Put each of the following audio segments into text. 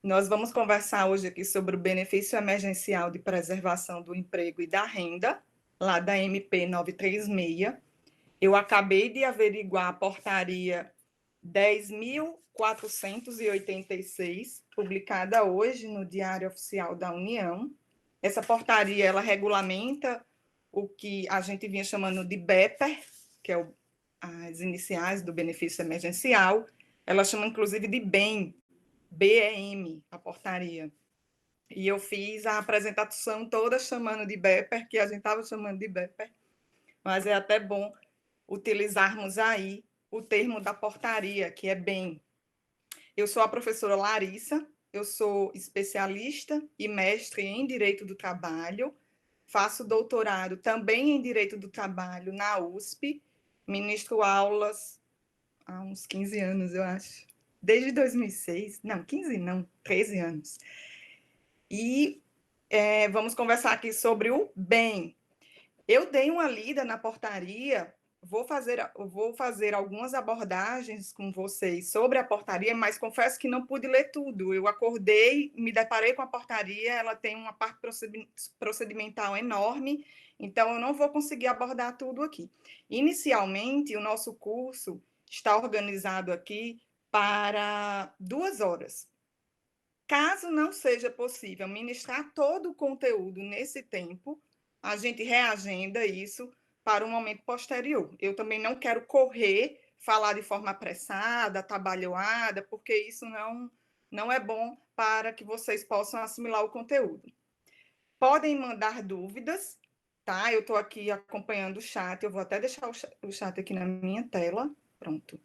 Nós vamos conversar hoje aqui sobre o benefício emergencial de preservação do emprego e da renda, lá da MP 936. Eu acabei de averiguar a portaria 10.486, publicada hoje no Diário Oficial da União. Essa portaria, ela regulamenta o que a gente vinha chamando de BEPER, que é as iniciais do benefício emergencial. Ela chama, inclusive, de BEM, BEM, a portaria. E eu fiz a apresentação toda chamando de BEPER, que a gente estava chamando de BEPER, mas é até bom utilizarmos aí o termo da portaria, que é BEM. Eu sou a professora Larissa, eu sou especialista e mestre em Direito do Trabalho, faço doutorado também em Direito do Trabalho na USP, ministro aulas há uns 15 anos, eu acho. Desde 2006, não, 15 não, 13 anos. E vamos conversar aqui sobre o BEM. Eu dei uma lida na portaria, vou fazer algumas abordagens com vocês sobre a portaria, mas confesso que não pude ler tudo. Eu acordei, me deparei com a portaria, ela tem uma parte procedimental enorme, então eu não vou conseguir abordar tudo aqui. Inicialmente, o nosso curso está organizado aqui para 2 horas. Caso não seja possível ministrar todo o conteúdo nesse tempo, a gente reagenda isso para um momento posterior. Eu também não quero correr, falar de forma apressada, atabalhoada, porque isso não é bom para que vocês possam assimilar o conteúdo. Podem mandar dúvidas, tá? Eu estou aqui acompanhando o chat, eu vou até deixar o chat aqui na minha tela. Pronto.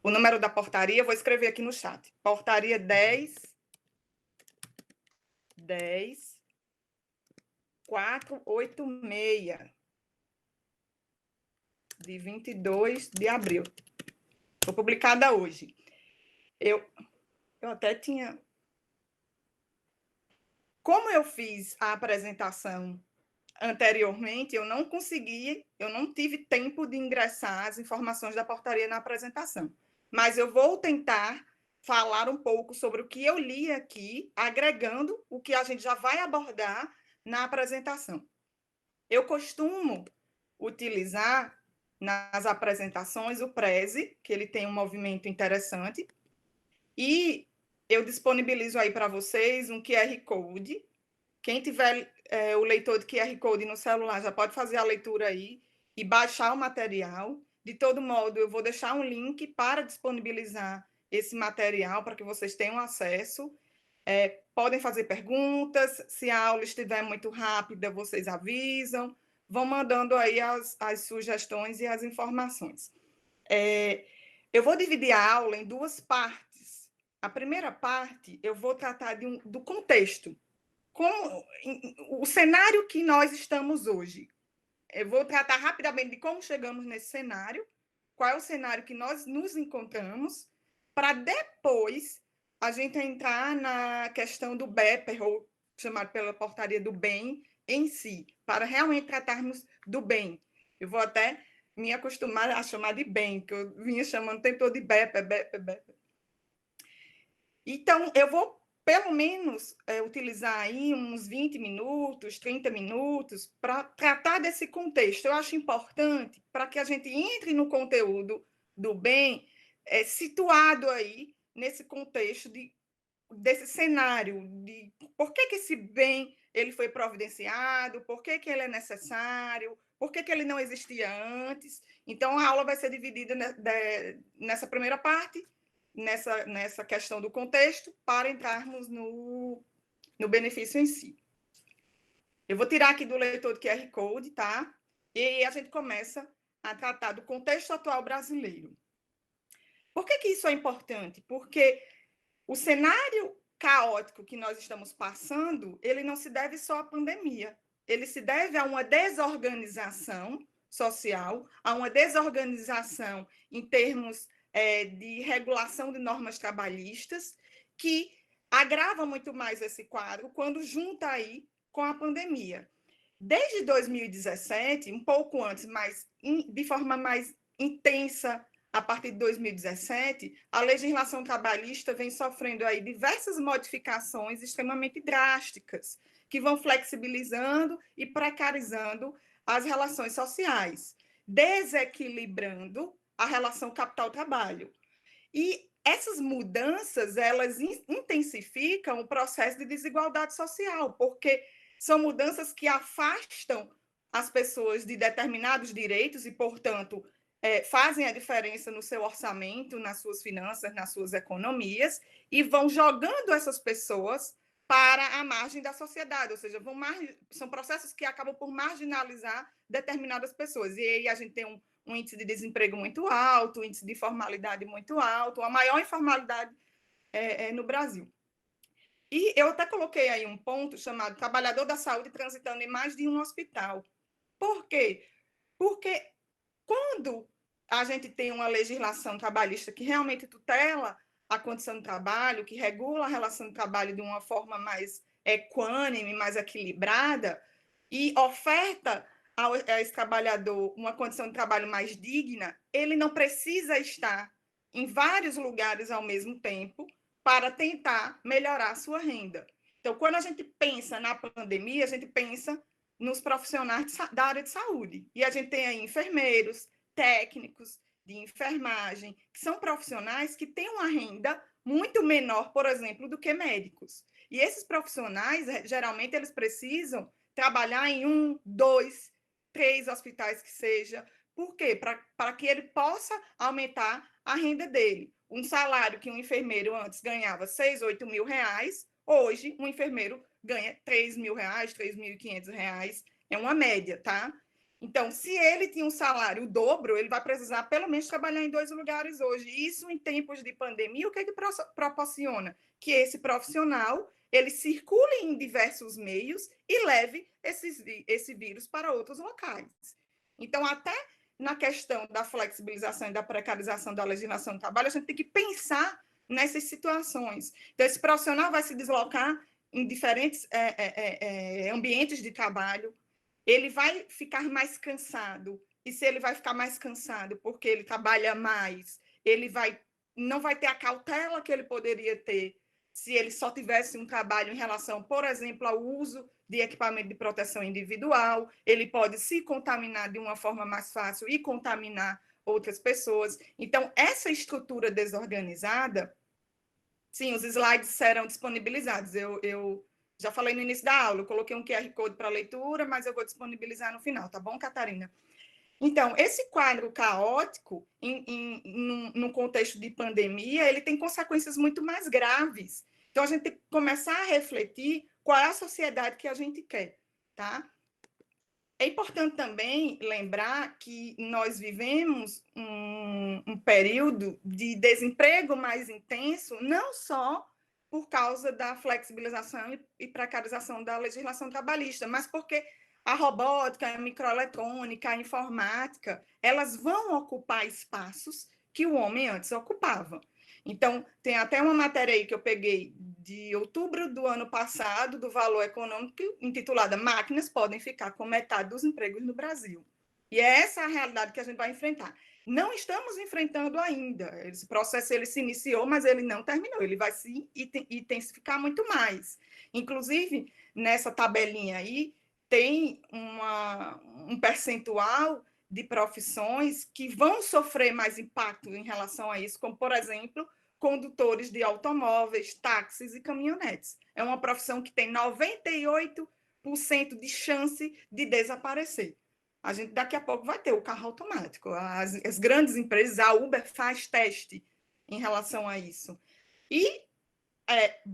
O número da portaria, vou escrever aqui no chat. Portaria 10.486, de 22 de abril. Foi publicada hoje. Eu até tinha... Como eu fiz a apresentação anteriormente, eu não tive tempo de ingressar as informações da portaria na apresentação. Mas eu vou tentar falar um pouco sobre o que eu li aqui, agregando o que a gente já vai abordar na apresentação. Eu costumo utilizar nas apresentações o Prezi, que ele tem um movimento interessante, e eu disponibilizo aí para vocês um QR Code. Quem tiver o leitor de QR Code no celular já pode fazer a leitura aí e baixar o material. De todo modo, eu vou deixar um link para disponibilizar esse material para que vocês tenham acesso. Podem fazer perguntas, se a aula estiver muito rápida, vocês avisam, vão mandando aí as sugestões e as informações. Eu vou dividir a aula em 2 partes. A primeira parte, eu vou tratar do contexto, o cenário que nós estamos hoje. Eu vou tratar rapidamente de como chegamos nesse cenário, qual é o cenário que nós nos encontramos, para depois a gente entrar na questão do BEPER, ou chamado pela portaria do bem em si, para realmente tratarmos do bem. Eu vou até me acostumar a chamar de bem, que eu vinha chamando o tempo todo de BEPER, BEPER, BEPER. Então, eu vou pelo menos utilizar aí uns 20 minutos, 30 minutos para tratar desse contexto. Eu acho importante para que a gente entre no conteúdo do bem situado aí nesse contexto desse cenário, de por que esse bem ele foi providenciado, por que ele é necessário, por que ele não existia antes. Então, a aula vai ser dividida nessa primeira parte, nessa questão do contexto, para entrarmos no benefício em si. Eu vou tirar aqui do leitor do QR Code, tá? E a gente começa a tratar do contexto atual brasileiro. Por que isso é importante? Porque o cenário caótico que nós estamos passando, ele não se deve só à pandemia, ele se deve a uma desorganização social, a uma desorganização em termos de regulação de normas trabalhistas, que agrava muito mais esse quadro quando junta aí com a pandemia. Desde 2017, um pouco antes, mas de forma mais intensa, a partir de 2017, a legislação trabalhista vem sofrendo aí diversas modificações extremamente drásticas, que vão flexibilizando e precarizando as relações sociais, desequilibrando a relação capital-trabalho. E essas mudanças, elas intensificam o processo de desigualdade social, porque são mudanças que afastam as pessoas de determinados direitos e, portanto, fazem a diferença no seu orçamento, nas suas finanças, nas suas economias, e vão jogando essas pessoas para a margem da sociedade, ou seja, são processos que acabam por marginalizar determinadas pessoas. E aí a gente tem um índice de desemprego muito alto, um índice de informalidade muito alto, a maior informalidade no Brasil. E eu até coloquei aí um ponto chamado trabalhador da saúde transitando em mais de um hospital. Por quê? Porque quando a gente tem uma legislação trabalhista que realmente tutela a condição do trabalho, que regula a relação de trabalho de uma forma mais equânime, mais equilibrada, e oferta a esse trabalhador uma condição de trabalho mais digna, ele não precisa estar em vários lugares ao mesmo tempo para tentar melhorar a sua renda. Então, quando a gente pensa na pandemia, a gente pensa nos profissionais da área de saúde. E a gente tem aí enfermeiros, técnicos de enfermagem, que são profissionais que têm uma renda muito menor, por exemplo, do que médicos. E esses profissionais, geralmente, eles precisam trabalhar em 1, 2, 3 hospitais que seja. Por quê? Para que ele possa aumentar a renda dele. Um salário que um enfermeiro antes ganhava 6, 8 mil reais, hoje um enfermeiro ganha 3 mil reais, 3.500 reais, é uma média, tá? Então, se ele tinha um salário o dobro, ele vai precisar pelo menos trabalhar em 2 lugares hoje. Isso em tempos de pandemia, o que proporciona? Que esse profissional ele circule em diversos meios e leve esse vírus para outros locais. Então, até na questão da flexibilização e da precarização da legislação do trabalho, a gente tem que pensar nessas situações. Então, esse profissional vai se deslocar em diferentes ambientes de trabalho, ele vai ficar mais cansado. E se ele vai ficar mais cansado porque ele trabalha mais, ele não vai ter a cautela que ele poderia ter se ele só tivesse um trabalho em relação, por exemplo, ao uso de equipamento de proteção individual, ele pode se contaminar de uma forma mais fácil e contaminar outras pessoas. Então, essa estrutura desorganizada, sim, os slides serão disponibilizados. Eu já falei no início da aula, eu coloquei um QR Code para leitura, mas eu vou disponibilizar no final, tá bom, Catarina? Então, esse quadro caótico, num contexto de pandemia, ele tem consequências muito mais graves. Então, a gente tem que começar a refletir qual é a sociedade que a gente quer, tá? É importante também lembrar que nós vivemos um período de desemprego mais intenso, não só por causa da flexibilização e precarização da legislação trabalhista, mas porque a robótica, a microeletrônica, a informática, elas vão ocupar espaços que o homem antes ocupava. Então, tem até uma matéria aí que eu peguei de outubro do ano passado, do Valor Econômico, intitulada Máquinas podem ficar com metade dos empregos no Brasil. E é essa a realidade que a gente vai enfrentar. Não estamos enfrentando ainda. Esse processo ele se iniciou, mas ele não terminou. Ele vai se intensificar muito mais. Inclusive, nessa tabelinha aí, tem um percentual de profissões que vão sofrer mais impacto em relação a isso, como, por exemplo, condutores de automóveis, táxis e caminhonetes. É uma profissão que tem 98% de chance de desaparecer. A gente daqui a pouco vai ter o carro automático. As grandes empresas, a Uber faz teste em relação a isso. E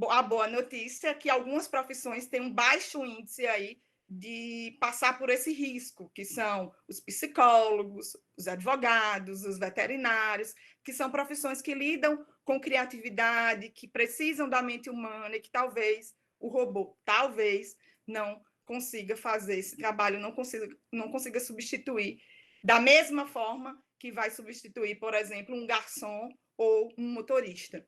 a boa notícia é que algumas profissões têm um baixo índice aí de passar por esse risco, que são os psicólogos, os advogados, os veterinários, que são profissões que lidam com criatividade, que precisam da mente humana e que talvez o robô, talvez, não consiga fazer esse trabalho, não consiga substituir da mesma forma que vai substituir, por exemplo, um garçom ou um motorista.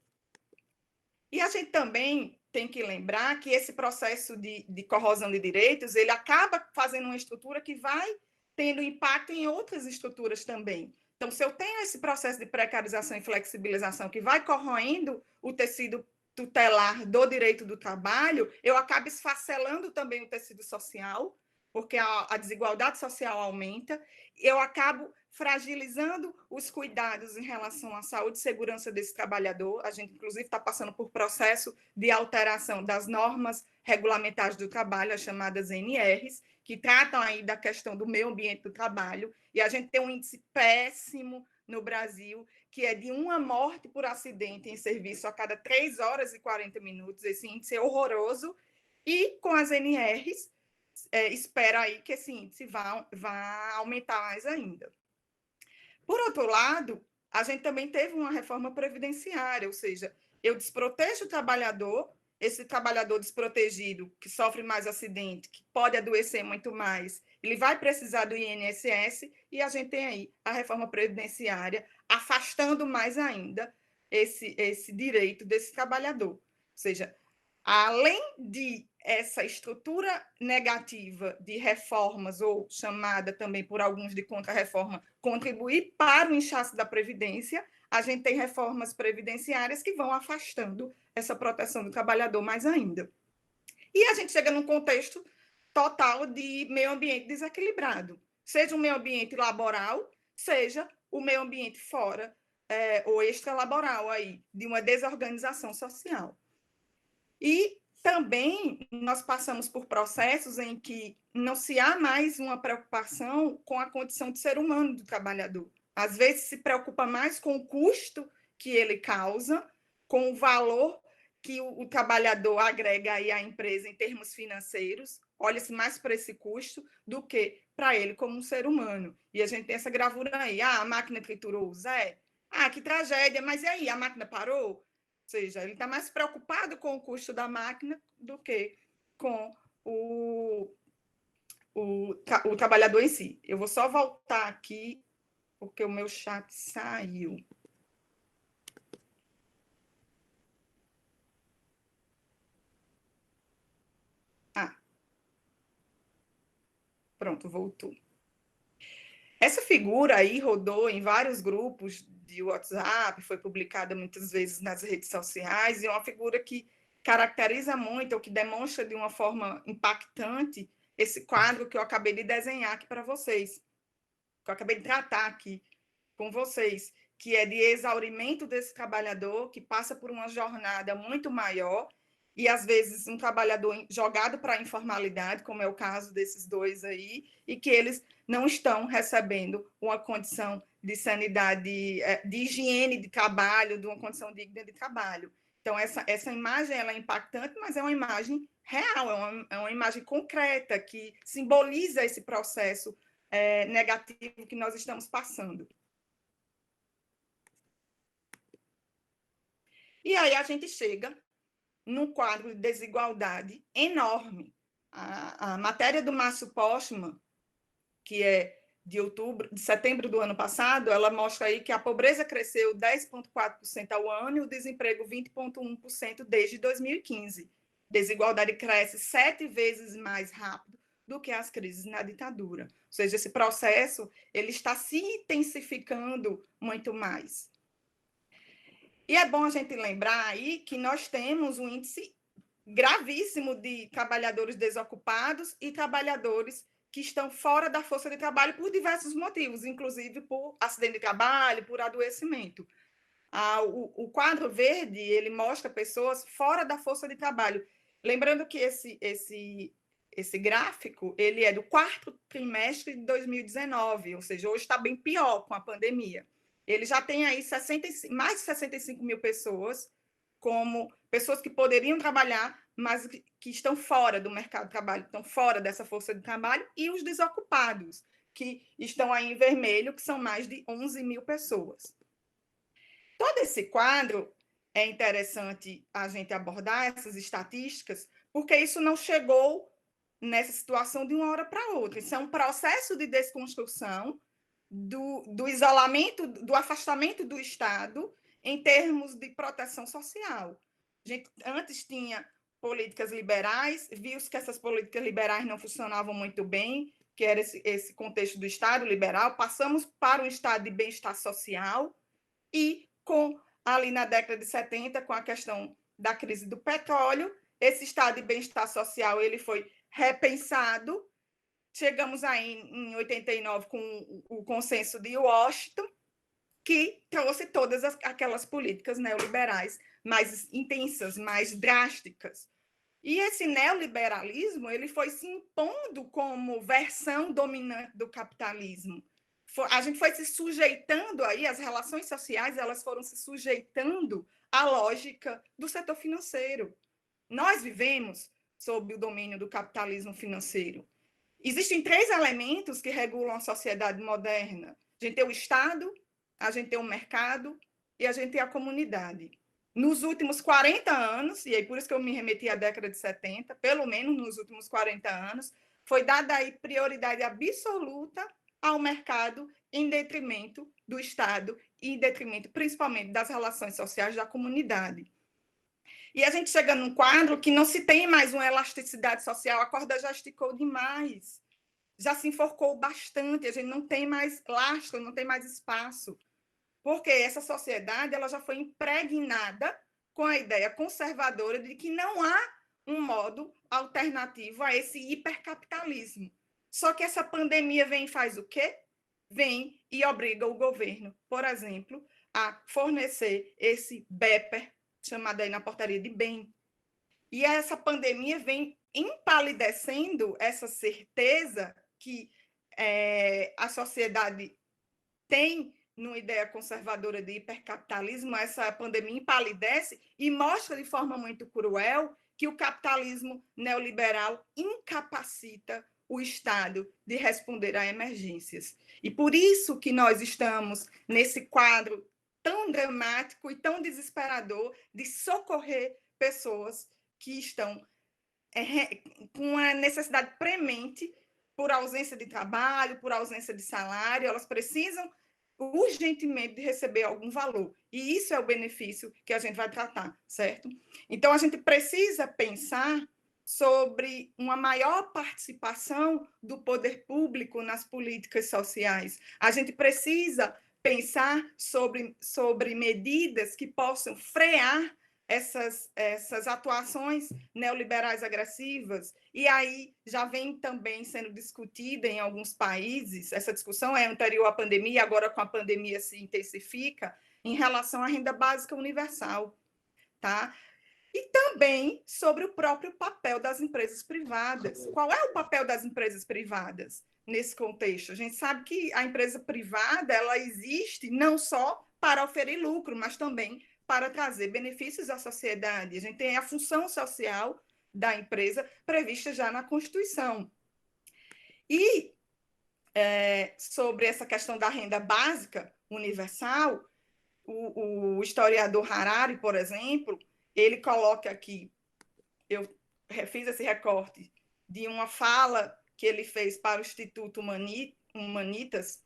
E a gente também tem que lembrar que esse processo de corrosão de direitos, ele acaba fazendo uma estrutura que vai tendo impacto em outras estruturas também. Então, se eu tenho esse processo de precarização e flexibilização que vai corroendo o tecido tutelar do direito do trabalho, eu acabo esfacelando também o tecido social, porque a desigualdade social aumenta, eu acabo fragilizando os cuidados em relação à saúde e segurança desse trabalhador. A gente, inclusive, está passando por processo de alteração das normas regulamentares do trabalho, as chamadas NRs, que tratam aí da questão do meio ambiente do trabalho, e a gente tem um índice péssimo no Brasil, que é de uma morte por acidente em serviço a cada 3 horas e 40 minutos. Esse índice é horroroso, e com as NRs, espera aí que esse índice vá aumentar mais ainda. Por outro lado, a gente também teve uma reforma previdenciária, ou seja, eu desprotejo o trabalhador, esse trabalhador desprotegido, que sofre mais acidente, que pode adoecer muito mais, ele vai precisar do INSS, e a gente tem aí a reforma previdenciária afastando mais ainda esse direito desse trabalhador. Ou seja, além de essa estrutura negativa de reformas, ou chamada também por alguns de contra-reforma, contribuir para o inchaço da Previdência, a gente tem reformas previdenciárias que vão afastando essa proteção do trabalhador mais ainda. E a gente chega num contexto total de meio ambiente desequilibrado, seja um meio ambiente laboral, seja o meio ambiente fora, ou extralaboral, aí, de uma desorganização social. E também nós passamos por processos em que não se há mais uma preocupação com a condição de ser humano do trabalhador. Às vezes se preocupa mais com o custo que ele causa, com o valor que o trabalhador agrega aí à empresa em termos financeiros, olha-se mais para esse custo do que para ele como um ser humano. E a gente tem essa gravura aí, a máquina triturou o Zé, que tragédia, mas e aí, a máquina parou? Ou seja, ele está mais preocupado com o custo da máquina do que com o trabalhador em si. Eu vou só voltar aqui, porque o meu chat saiu. Pronto, voltou. Essa figura aí rodou em vários grupos de WhatsApp, foi publicada muitas vezes nas redes sociais, e é uma figura que caracteriza muito, ou que demonstra de uma forma impactante, esse quadro que eu acabei de desenhar aqui para vocês, que eu acabei de tratar aqui com vocês, que é de exaurimento desse trabalhador, que passa por uma jornada muito maior, e às vezes um trabalhador jogado para a informalidade, como é o caso desses dois aí, e que eles não estão recebendo uma condição de sanidade, de higiene de trabalho, de uma condição digna de trabalho. Então, essa imagem ela é impactante, mas é uma imagem real, é uma imagem concreta, que simboliza esse processo negativo que nós estamos passando. E aí a gente chega num quadro de desigualdade enorme. A matéria do Márcio Postman, que é de setembro do ano passado, ela mostra aí que a pobreza cresceu 10,4% ao ano e o desemprego 20,1% desde 2015. Desigualdade cresce 7 vezes mais rápido do que as crises na ditadura. Ou seja, esse processo ele está se intensificando muito mais. E é bom a gente lembrar aí que nós temos um índice gravíssimo de trabalhadores desocupados e trabalhadores que estão fora da força de trabalho por diversos motivos, inclusive por acidente de trabalho, por adoecimento. O quadro verde, ele mostra pessoas fora da força de trabalho. Lembrando que esse gráfico, ele é do 4º trimestre de 2019, ou seja, hoje está bem pior com a pandemia. Ele já tem aí mais de 65 mil pessoas, como pessoas que poderiam trabalhar, mas que estão fora do mercado de trabalho, estão fora dessa força de trabalho, e os desocupados, que estão aí em vermelho, que são mais de 11 mil pessoas. Todo esse quadro é interessante a gente abordar, essas estatísticas, porque isso não chegou nessa situação de uma hora para outra. Isso é um processo de desconstrução do isolamento, do afastamento do Estado em termos de proteção social. A gente antes tinha políticas liberais, viu-se que essas políticas liberais não funcionavam muito bem, que era esse contexto do Estado liberal, passamos para um Estado de bem-estar social e, ali na década de 70, com a questão da crise do petróleo, esse Estado de bem-estar social ele foi repensado. Chegamos aí em 89 com o consenso de Washington, que trouxe todas aquelas políticas neoliberais mais intensas, mais drásticas. E esse neoliberalismo ele foi se impondo como versão dominante do capitalismo. A gente foi se sujeitando aí, as relações sociais elas foram se sujeitando à lógica do setor financeiro. Nós vivemos sob o domínio do capitalismo financeiro. Existem 3 elementos que regulam a sociedade moderna. A gente tem o Estado, a gente tem o mercado e a gente tem a comunidade. Nos últimos 40 anos, e aí por isso que eu me remeti à década de 70, pelo menos nos últimos 40 anos, foi dada aí prioridade absoluta ao mercado em detrimento do Estado e em detrimento principalmente das relações sociais da comunidade. E a gente chega num quadro que não se tem mais uma elasticidade social, a corda já esticou demais, já se enforcou bastante, a gente não tem mais lastro, não tem mais espaço, porque essa sociedade ela já foi impregnada com a ideia conservadora de que não há um modo alternativo a esse hipercapitalismo. Só que essa pandemia vem e faz o quê? Vem e obriga o governo, por exemplo, a fornecer esse BEPER, chamado aí na portaria de bem. E essa pandemia vem empalidecendo essa certeza que a sociedade tem numa ideia conservadora de hipercapitalismo, essa pandemia empalidece e mostra de forma muito cruel que o capitalismo neoliberal incapacita o Estado de responder a emergências. E por isso que nós estamos nesse quadro tão dramático e tão desesperador de socorrer pessoas que estão com a necessidade premente por ausência de trabalho, por ausência de salário, elas precisam urgentemente de receber algum valor. E isso é o benefício que a gente vai tratar, certo? Então, a gente precisa pensar sobre uma maior participação do poder público nas políticas sociais. A gente precisa pensar sobre medidas que possam frear essas atuações neoliberais agressivas, e aí já vem também sendo discutida em alguns países, essa discussão é anterior à pandemia, agora com a pandemia se intensifica, em relação à renda básica universal, tá? E também sobre o próprio papel das empresas privadas. Qual é o papel das empresas privadas nesse contexto? A gente sabe que a empresa privada ela existe não só para oferir lucro, mas também para trazer benefícios à sociedade. A gente tem a função social da empresa prevista já na Constituição. E sobre essa questão da renda básica universal, o historiador Harari, por exemplo, ele coloca aqui, eu fiz esse recorte de uma fala que ele fez para o Instituto Humanitas,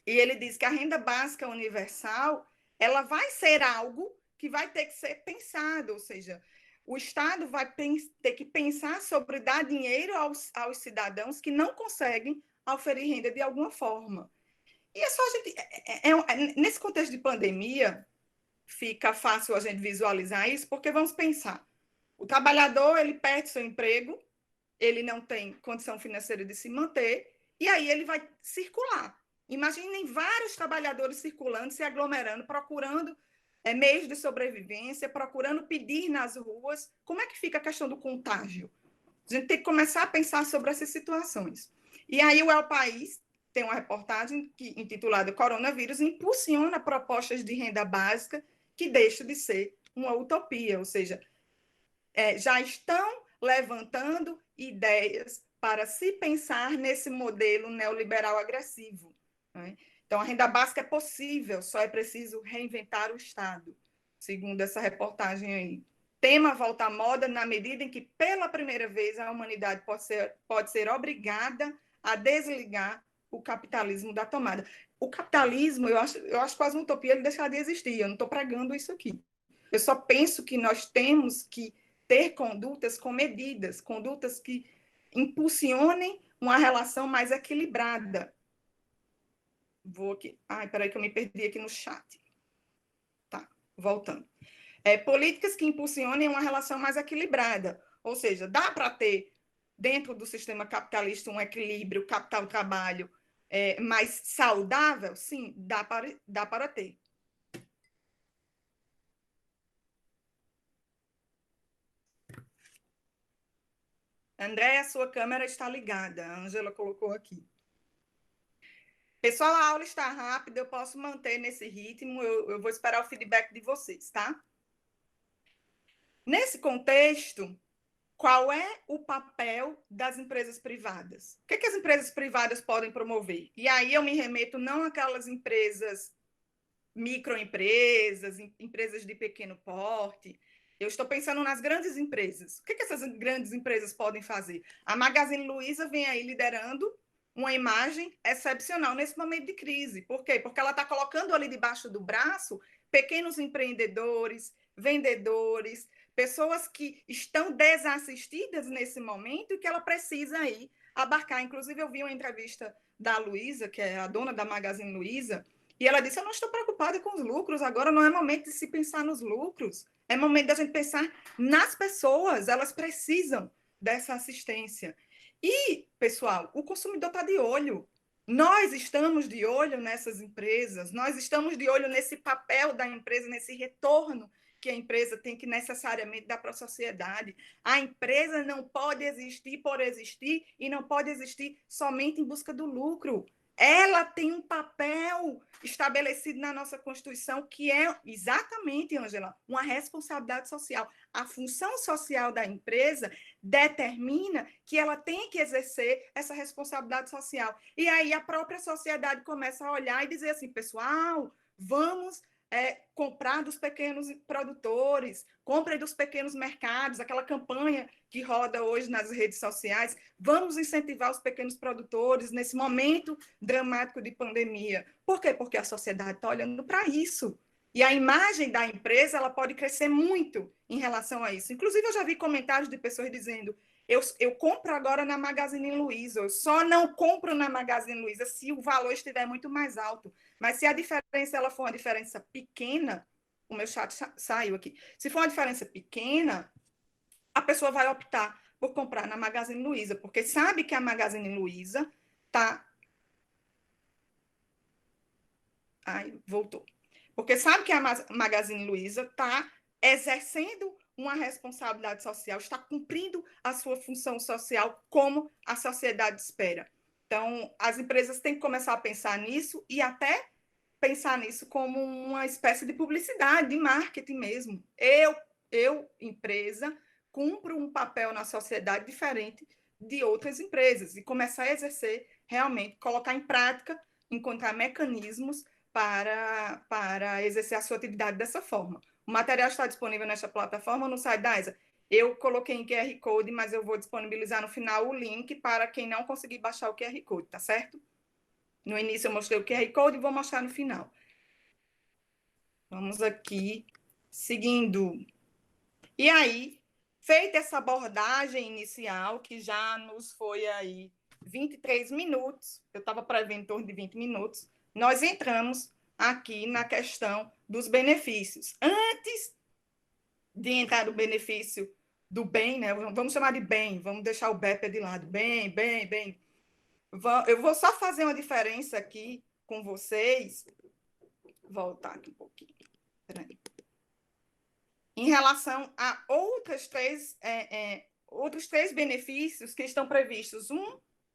e ele diz que a renda básica universal ela vai ser algo que vai ter que ser pensado, ou seja, o Estado vai ter que pensar sobre dar dinheiro aos cidadãos que não conseguem oferir renda de alguma forma. E é só a gente... nesse contexto de pandemia, fica fácil a gente visualizar isso, porque vamos pensar, o trabalhador ele perde seu emprego, ele não tem condição financeira de se manter, e aí ele vai circular. Imaginem vários trabalhadores circulando, se aglomerando, procurando meios de sobrevivência, procurando pedir nas ruas. Como é que fica a questão do contágio? A gente tem que começar a pensar sobre essas situações. E aí o El País tem uma reportagem intitulada Coronavírus impulsiona propostas de renda básica que deixam de ser uma utopia, ou seja, já estão levantando ideias para se pensar nesse modelo neoliberal agressivo. Né? Então, a renda básica é possível, só é preciso reinventar o Estado, segundo essa reportagem aí. Tema volta à moda na medida em que, pela primeira vez, a humanidade pode ser obrigada a desligar o capitalismo da tomada. O capitalismo, eu acho quase uma utopia ele deixar de existir, eu não estou pregando isso aqui. Eu só penso que nós temos que ter condutas com medidas, condutas que impulsionem uma relação mais equilibrada. Vou aqui. Ai, peraí que eu me perdi aqui no chat. Tá, voltando. Políticas que impulsionem uma relação mais equilibrada. Ou seja, dá para ter, dentro do sistema capitalista, um equilíbrio capital-trabalho mais saudável? Sim, dá para ter. André, a sua câmera está ligada. A Ângela colocou aqui. Pessoal, a aula está rápida, eu posso manter nesse ritmo, eu vou esperar o feedback de vocês, tá? Nesse contexto, qual é o papel das empresas privadas? O que as empresas privadas podem promover? E aí eu me remeto não àquelas empresas, microempresas, empresas de pequeno porte. Eu estou pensando nas grandes empresas. O que essas grandes empresas podem fazer? A Magazine Luiza vem aí liderando uma imagem excepcional nesse momento de crise. Por quê? Porque ela está colocando ali debaixo do braço pequenos empreendedores, vendedores, pessoas que estão desassistidas nesse momento e que ela precisa aí abarcar. Inclusive, eu vi uma entrevista da Luiza, que é a dona da Magazine Luiza, e ela disse, eu não estou preocupada com os lucros, agora não é momento de se pensar nos lucros, é momento da gente pensar nas pessoas, elas precisam dessa assistência. E, pessoal, o consumidor está de olho. Nós estamos de olho nessas empresas, nós estamos de olho nesse papel da empresa, nesse retorno que a empresa tem que necessariamente dar para a sociedade. A empresa não pode existir por existir e não pode existir somente em busca do lucro. Ela tem um papel estabelecido na nossa Constituição que é exatamente, Ângela, uma responsabilidade social. A função social da empresa determina que ela tem que exercer essa responsabilidade social. E aí a própria sociedade começa a olhar e dizer assim, pessoal, vamos comprar dos pequenos produtores, compre dos pequenos mercados, aquela campanha que roda hoje nas redes sociais, vamos incentivar os pequenos produtores nesse momento dramático de pandemia. Por quê? Porque a sociedade está olhando para isso. E a imagem da empresa ela pode crescer muito em relação a isso. Inclusive, eu já vi comentários de pessoas dizendo eu compro agora na Magazine Luiza, eu só não compro na Magazine Luiza se o valor estiver muito mais alto. Mas se a diferença ela for uma diferença pequena, o meu chat saiu aqui, se for uma diferença pequena, a pessoa vai optar por comprar na Magazine Luiza, porque sabe que a Magazine Luiza está... Ai, voltou. Porque sabe que a Magazine Luiza está exercendo uma responsabilidade social, está cumprindo a sua função social como a sociedade espera. Então, as empresas têm que começar a pensar nisso e até pensar nisso como uma espécie de publicidade, de marketing mesmo. Eu empresa, cumpro um papel na sociedade diferente de outras empresas e começar a exercer realmente, colocar em prática, encontrar mecanismos para exercer a sua atividade dessa forma. O material está disponível nesta plataforma no site da ESA. Eu coloquei em QR Code, mas eu vou disponibilizar no final o link para quem não conseguir baixar o QR Code, tá certo? No início eu mostrei o QR Code e vou mostrar no final. Vamos aqui, seguindo. E aí, feita essa abordagem inicial, que já nos foi aí 23 minutos, eu estava prevendo em torno de 20 minutos, nós entramos aqui na questão dos benefícios. Antes de entrar no benefício do bem, né? Vamos chamar de bem, vamos deixar o BEPA de lado. Bem. Eu vou só fazer uma diferença aqui com vocês. Voltar aqui um pouquinho. Peraí. Em relação a outros três benefícios que estão previstos.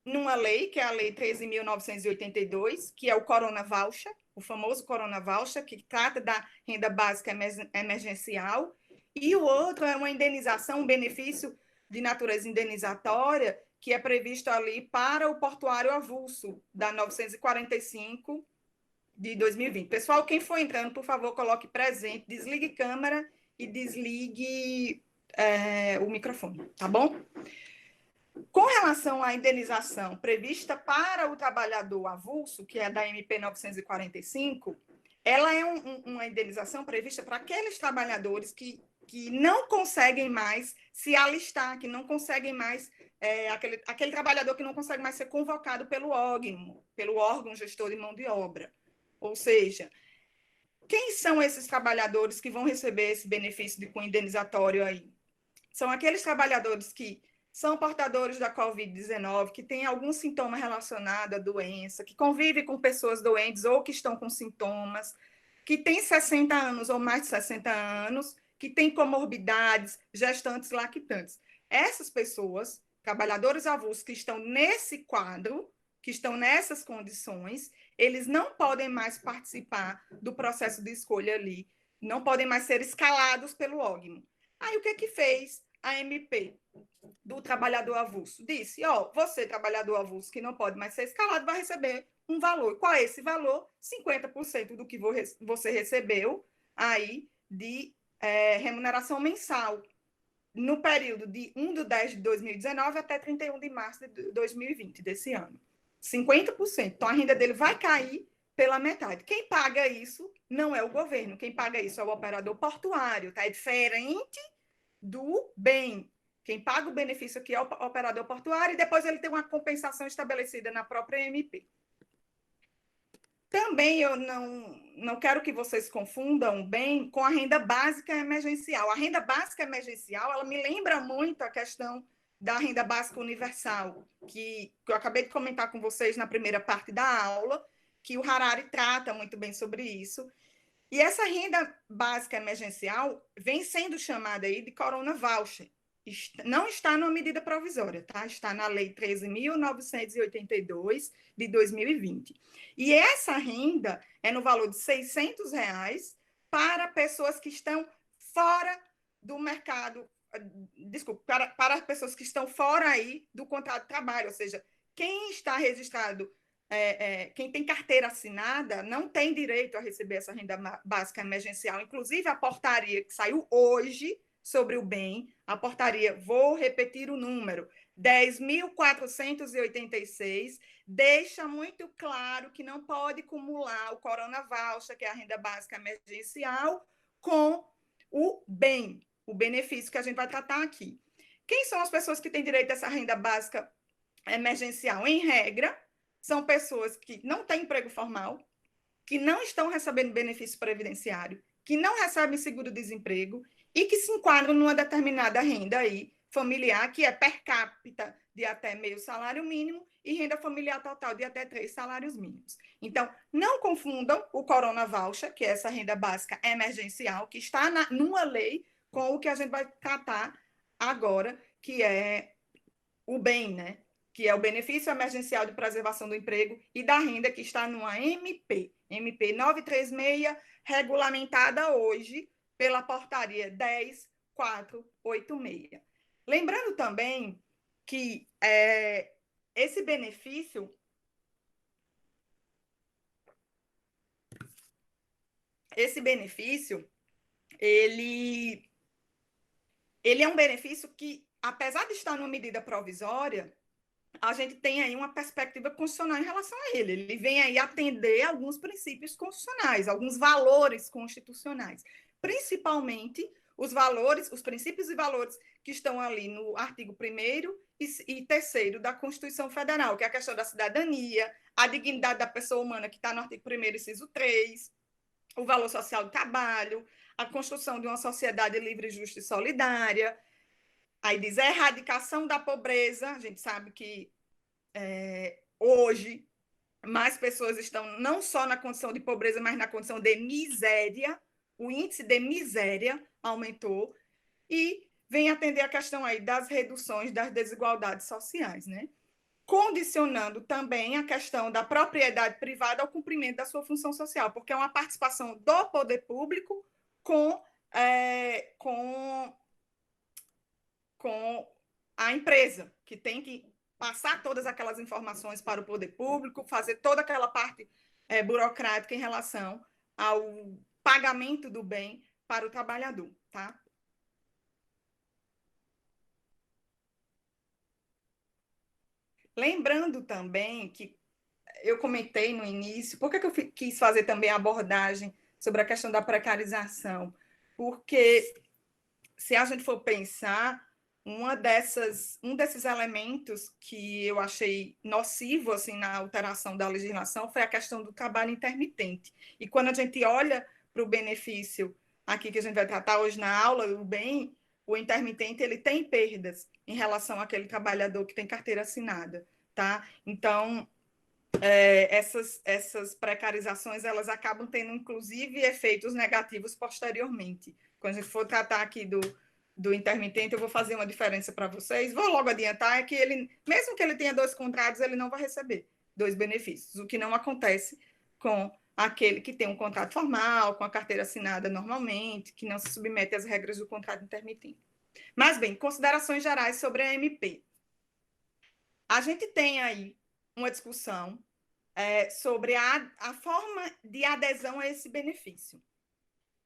Numa lei, que é a Lei 13.982, que é o Corona Voucher, o famoso Corona Voucher, que trata da renda básica emergencial, e o outro é uma indenização, um benefício de natureza indenizatória, que é previsto ali para o portuário avulso, da 945 de 2020. Pessoal, quem for entrando, por favor, coloque presente, desligue câmera e desligue o microfone, tá bom? Com relação à indenização prevista para o trabalhador avulso, que é da MP 945, ela é uma indenização prevista para aqueles trabalhadores que não conseguem mais se alistar, que não conseguem mais aquele trabalhador que não consegue mais ser convocado pelo órgão gestor de mão de obra. Ou seja, quem são esses trabalhadores que vão receber esse benefício de cunho indenizatório aí? São aqueles trabalhadores que são portadores da Covid-19, que têm algum sintoma relacionado à doença, que convivem com pessoas doentes ou que estão com sintomas, que têm 60 anos ou mais de 60 anos, que têm comorbidades, gestantes, lactantes. Essas pessoas, trabalhadores avulsos que estão nesse quadro, que estão nessas condições, eles não podem mais participar do processo de escolha ali, não podem mais ser escalados pelo órgão. Aí o que fez a MP do trabalhador avulso? Disse, você, trabalhador avulso, que não pode mais ser escalado, vai receber um valor. Qual é esse valor? 50% do que você recebeu aí de remuneração mensal no período de 1/10/2019 até 31 de março de 2020, desse ano. 50%. Então, a renda dele vai cair pela metade. Quem paga isso não é o governo, quem paga isso é o operador portuário, tá? É diferente do bem. Quem paga o benefício aqui é o operador portuário e depois ele tem uma compensação estabelecida na própria MP. Também eu não quero que vocês confundam bem com a renda básica emergencial. A renda básica emergencial, ela me lembra muito a questão da renda básica universal, que eu acabei de comentar com vocês na primeira parte da aula, que o Harari trata muito bem sobre isso. E essa renda básica emergencial vem sendo chamada aí de Corona Voucher. Não está numa medida provisória, tá? Está na Lei 13.982 de 2020. E essa renda é no valor de R$600 para pessoas que estão fora do mercado, desculpa, para pessoas que estão fora aí do contrato de trabalho, ou seja, quem está registrado, quem tem carteira assinada não tem direito a receber essa renda básica emergencial. Inclusive, a portaria que saiu hoje sobre o bem, a portaria, vou repetir o número, 10.486, deixa muito claro que não pode acumular o Corona Voucher, que é a renda básica emergencial, com o bem, o benefício que a gente vai tratar aqui. Quem são as pessoas que têm direito a essa renda básica emergencial? Em regra, são pessoas que não têm emprego formal, que não estão recebendo benefício previdenciário, que não recebem seguro-desemprego e que se enquadram numa determinada renda aí familiar, que é per capita de até meio salário mínimo e renda familiar total de até 3 salários mínimos. Então, não confundam o Corona Voucher, que é essa renda básica emergencial, que está numa lei, com o que a gente vai tratar agora, que é o bem, né? Que é o benefício emergencial de preservação do emprego e da renda, que está numa MP 936, regulamentada hoje pela portaria 10.486. Lembrando também que esse benefício ele é um benefício que, apesar de estar numa medida provisória, a gente tem aí uma perspectiva constitucional em relação a ele. Ele vem aí atender alguns princípios constitucionais, alguns valores constitucionais, principalmente os valores, os princípios e valores que estão ali no artigo 1º e 3º da Constituição Federal, que é a questão da cidadania, a dignidade da pessoa humana, que está no artigo 1º, inciso 3, o valor social do trabalho, a construção de uma sociedade livre, justa e solidária. Aí diz a erradicação da pobreza. A gente sabe que hoje mais pessoas estão não só na condição de pobreza, mas na condição de miséria. O índice de miséria aumentou e vem atender a questão aí das reduções das desigualdades sociais, né? Condicionando também a questão da propriedade privada ao cumprimento da sua função social, porque é uma participação do poder público com a empresa, que tem que passar todas aquelas informações para o poder público, fazer toda aquela parte burocrática em relação ao pagamento do bem para o trabalhador, tá? Lembrando também que eu comentei no início, por que eu quis fazer também a abordagem sobre a questão da precarização? Porque se a gente for pensar, um desses elementos que eu achei nocivo assim, na alteração da legislação foi a questão do trabalho intermitente. E quando a gente olha para o benefício aqui que a gente vai tratar hoje na aula, o intermitente ele tem perdas em relação àquele trabalhador que tem carteira assinada, tá? Então, essas precarizações elas acabam tendo, inclusive, efeitos negativos posteriormente. Quando a gente for tratar aqui do intermitente, eu vou fazer uma diferença para vocês. Vou logo adiantar, é que ele, mesmo que ele tenha 2 contratos, ele não vai receber 2 benefícios, o que não acontece com aquele que tem um contrato formal, com a carteira assinada normalmente, que não se submete às regras do contrato intermitente. Mas, bem, considerações gerais sobre a MP. A gente tem aí uma discussão sobre a forma de adesão a esse benefício.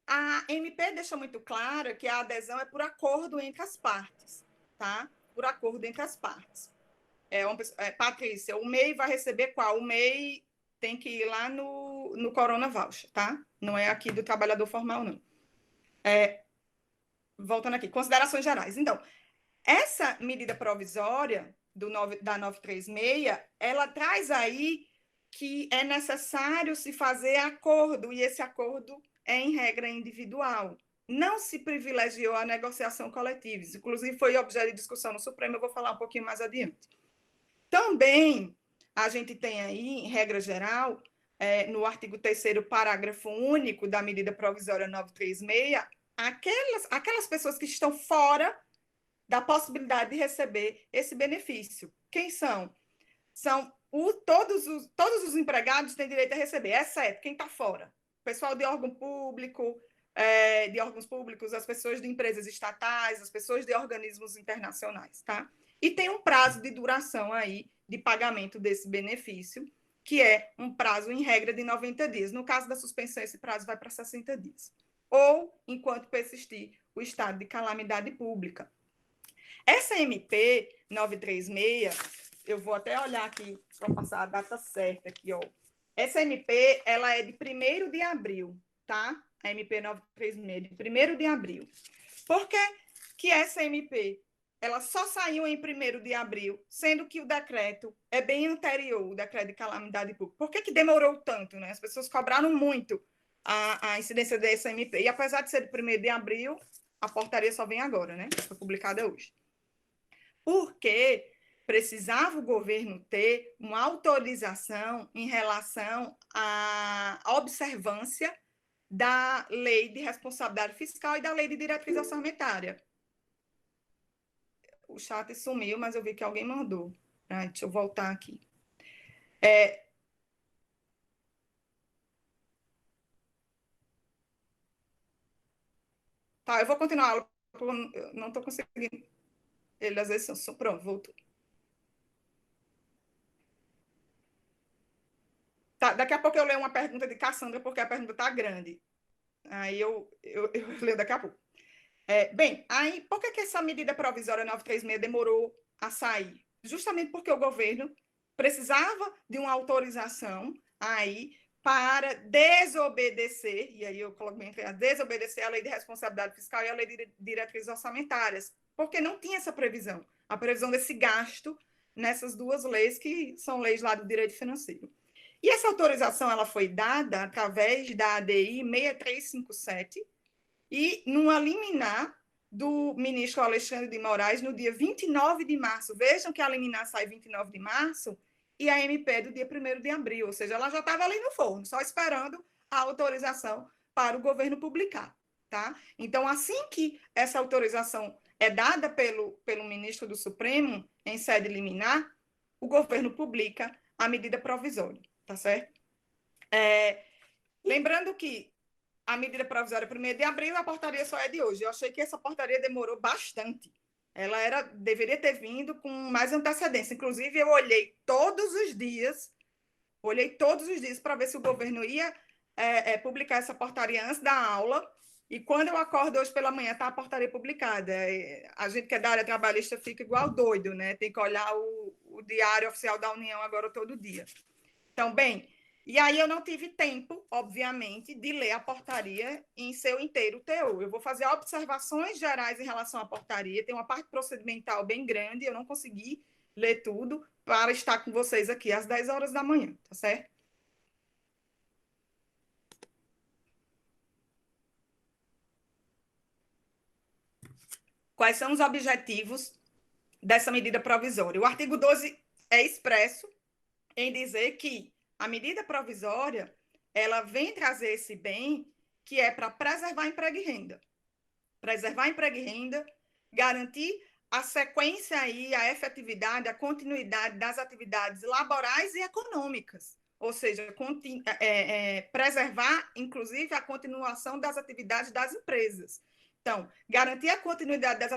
A MP deixa muito claro que a adesão é por acordo entre as partes, tá? Por acordo entre as partes. Patrícia, o MEI vai receber qual? O MEI tem que ir lá no Corona Voucher, tá? Não é aqui do trabalhador formal, não. Voltando aqui, considerações gerais. Então, essa medida provisória da 936, ela traz aí que é necessário se fazer acordo, e esse acordo é em regra individual. Não se privilegiou a negociação coletiva, inclusive foi objeto de discussão no Supremo, eu vou falar um pouquinho mais adiante. Também, a gente tem aí, em regra geral, no artigo 3º, parágrafo único da medida provisória 936, aquelas pessoas que estão fora da possibilidade de receber esse benefício. Quem são? São todos os empregados têm direito a receber, exceto quem está fora. O pessoal de órgão público, de órgãos públicos, as pessoas de empresas estatais, as pessoas de organismos internacionais, tá? E tem um prazo de duração aí de pagamento desse benefício, que é um prazo, em regra, de 90 dias. No caso da suspensão, esse prazo vai para 60 dias. Ou enquanto persistir o estado de calamidade pública. Essa MP 936, eu vou até olhar aqui para passar a data certa aqui, ó. Essa MP, ela é de 1º de abril, tá? A MP 936, de 1º de abril. Por que essa MP, ela só saiu em 1º de abril, sendo que o decreto é bem anterior, o decreto de calamidade pública? Por que demorou tanto, né? As pessoas cobraram muito a incidência dessa MP. E apesar de ser de 1º de abril, a portaria só vem agora, né? Foi publicada hoje. Porque precisava o governo ter uma autorização em relação à observância da lei de responsabilidade fiscal e da lei de diretriz orçamentária. O chat sumiu, mas eu vi que alguém mandou. Deixa eu voltar aqui. Tá, eu vou continuar. Eu não estou conseguindo. Ele às vezes... Pronto, voltou. Tá, daqui a pouco eu leio uma pergunta de Cassandra, porque a pergunta está grande. Aí eu leio daqui a pouco. Bem, aí por que essa medida provisória 936 demorou a sair? Justamente porque o governo precisava de uma autorização aí para desobedecer, e aí eu coloco bem entre desobedecer a lei de responsabilidade fiscal e a lei de diretrizes orçamentárias, porque não tinha essa previsão, a previsão desse gasto nessas 2 leis que são leis lá do direito financeiro. E essa autorização ela foi dada através da ADI 6357 e numa liminar do ministro Alexandre de Moraes no dia 29 de março. Vejam que a liminar sai 29 de março e a MP é do dia 1º de abril, ou seja, ela já estava ali no forno, só esperando a autorização para o governo publicar. Tá? Então, assim que essa autorização é dada pelo ministro do Supremo em sede liminar, o governo publica a medida provisória. Tá certo? Lembrando que a medida provisória é 1º de abril, a portaria só é de hoje. Eu achei que essa portaria demorou bastante. Ela deveria ter vindo com mais antecedência. Inclusive, eu olhei todos os dias para ver se o governo ia publicar essa portaria antes da aula. E quando eu acordo hoje pela manhã, está a portaria publicada. A gente que é da área trabalhista fica igual doido, né? Tem que olhar o Diário Oficial da União agora todo dia. Então, bem, E aí eu não tive tempo, obviamente, de ler a portaria em seu inteiro teor. Eu vou fazer observações gerais em relação à portaria, tem uma parte procedimental bem grande, eu não consegui ler tudo para estar com vocês aqui às 10 horas da manhã, tá certo? Quais são os objetivos dessa medida provisória? O artigo 12 é expresso em dizer que a medida provisória ela vem trazer esse bem que é para preservar emprego e renda. Preservar emprego e renda, garantir a sequência e a efetividade, a continuidade das atividades laborais e econômicas. Ou seja, preservar, inclusive, a continuação das atividades das empresas. Então, garantir a continuidade das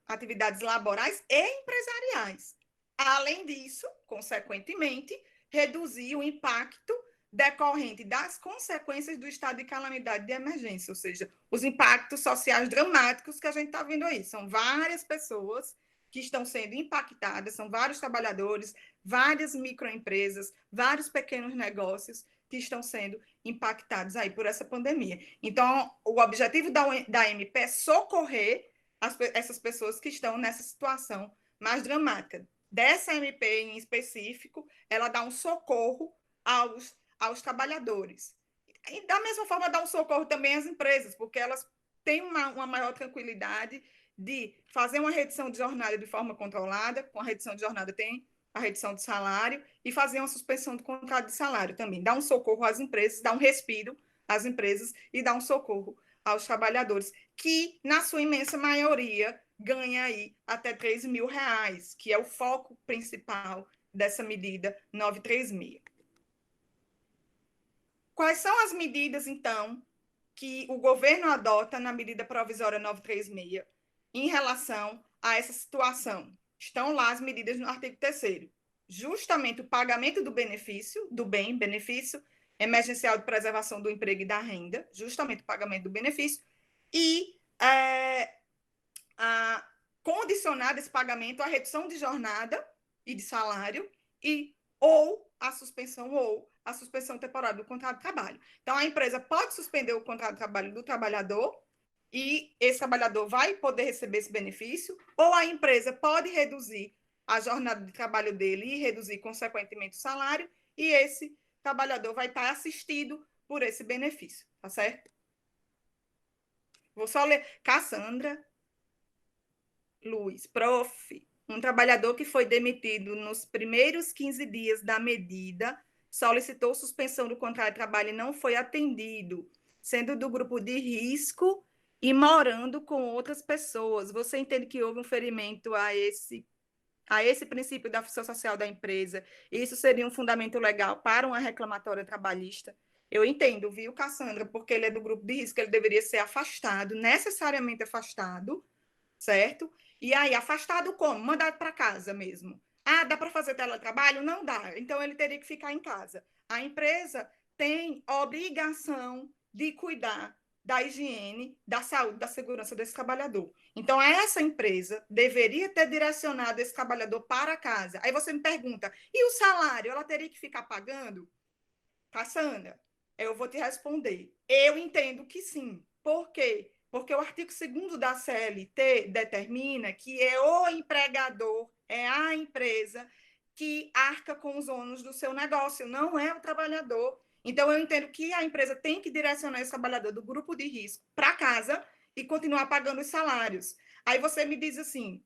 atividades laborais e empresariais. Além disso, consequentemente, reduzir o impacto decorrente das consequências do estado de calamidade de emergência, ou seja, os impactos sociais dramáticos que a gente está vendo aí. São várias pessoas que estão sendo impactadas, são vários trabalhadores, várias microempresas, vários pequenos negócios que estão sendo impactados aí por essa pandemia. Então, o objetivo da MP é socorrer essas pessoas que estão nessa situação mais dramática. Dessa MP em específico, ela dá um socorro aos trabalhadores. E, da mesma forma, dá um socorro também às empresas, porque elas têm uma maior tranquilidade de fazer uma redução de jornada de forma controlada. Com a redução de jornada tem a redução de salário e fazer uma suspensão do contrato de salário também. Dá um socorro às empresas, dá um respiro às empresas e dá um socorro aos trabalhadores, que, na sua imensa maioria, ganha aí até R$3.000, que é o foco principal dessa medida 936. Quais são as medidas, então, que o governo adota na medida provisória 936 em relação a essa situação? Estão lá as medidas no artigo 3º. Justamente o pagamento do benefício, do bem, benefício emergencial de preservação do emprego e da renda, justamente o pagamento do benefício, e condicionado esse pagamento à redução de jornada e de salário ou a suspensão temporária do contrato de trabalho. Então, a empresa pode suspender o contrato de trabalho do trabalhador e esse trabalhador vai poder receber esse benefício, ou a empresa pode reduzir a jornada de trabalho dele e reduzir, consequentemente, o salário, e esse trabalhador vai estar assistido por esse benefício, tá certo? Vou só ler. Cassandra Luiz, prof. Um trabalhador que foi demitido nos primeiros 15 dias da medida solicitou suspensão do contrato de trabalho e não foi atendido, sendo do grupo de risco e morando com outras pessoas. Você entende que houve um ferimento a esse princípio da função social da empresa? Isso seria um fundamento legal para uma reclamatória trabalhista? Eu entendo, viu, Cassandra? Porque ele é do grupo de risco, ele deveria ser afastado, necessariamente afastado, certo? E aí, afastado como? Mandado para casa mesmo. Ah, dá para fazer teletrabalho? Não dá. Então, ele teria que ficar em casa. A empresa tem obrigação de cuidar da higiene, da saúde, da segurança desse trabalhador. Então, essa empresa deveria ter direcionado esse trabalhador para casa. Aí você me pergunta, e o salário? Ela teria que ficar pagando? Cassandra, eu vou te responder. Eu entendo que sim. Por quê? Porque o artigo 2º da CLT determina que é o empregador, é a empresa que arca com os ônus do seu negócio, não é o trabalhador. Então, eu entendo que a empresa tem que direcionar esse trabalhador do grupo de risco para casa e continuar pagando os salários. Aí você me diz assim,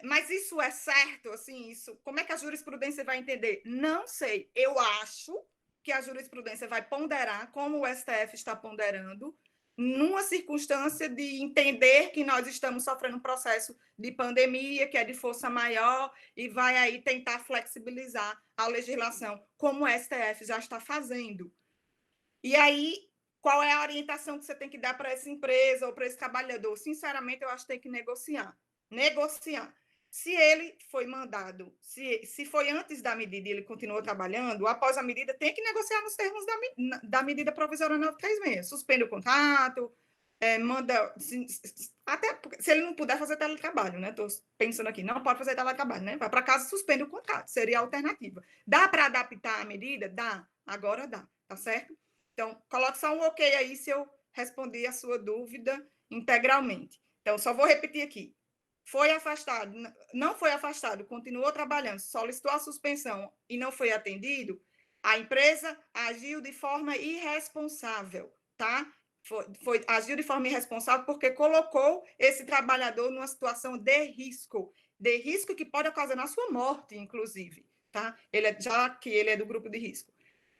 mas isso é certo? Assim, isso, como é que a jurisprudência vai entender? Não sei. Eu acho que a jurisprudência vai ponderar, como o STF está ponderando, numa circunstância de entender que nós estamos sofrendo um processo de pandemia, que é de força maior, e vai aí tentar flexibilizar a legislação, como o STF já está fazendo. E aí, qual é a orientação que você tem que dar para essa empresa ou para esse trabalhador? Sinceramente, eu acho que tem que negociar. Se ele foi mandado, se foi antes da medida e ele continuou trabalhando, após a medida, tem que negociar nos termos da medida provisória 936. Suspende o contrato, Até porque, se ele não puder fazer teletrabalho, né? Estou pensando aqui, não pode fazer teletrabalho, né? Vai para casa e suspende o contrato, seria a alternativa. Dá para adaptar a medida? Dá, agora dá, tá certo? Então, coloque só um ok aí se eu respondi a sua dúvida integralmente. Então, só vou repetir aqui. Foi afastado, não foi afastado, continuou trabalhando, solicitou a suspensão e não foi atendido, a empresa agiu de forma irresponsável, tá? Agiu de forma irresponsável porque colocou esse trabalhador numa situação de risco que pode ocasionar sua morte, inclusive, tá? Já que ele é do grupo de risco.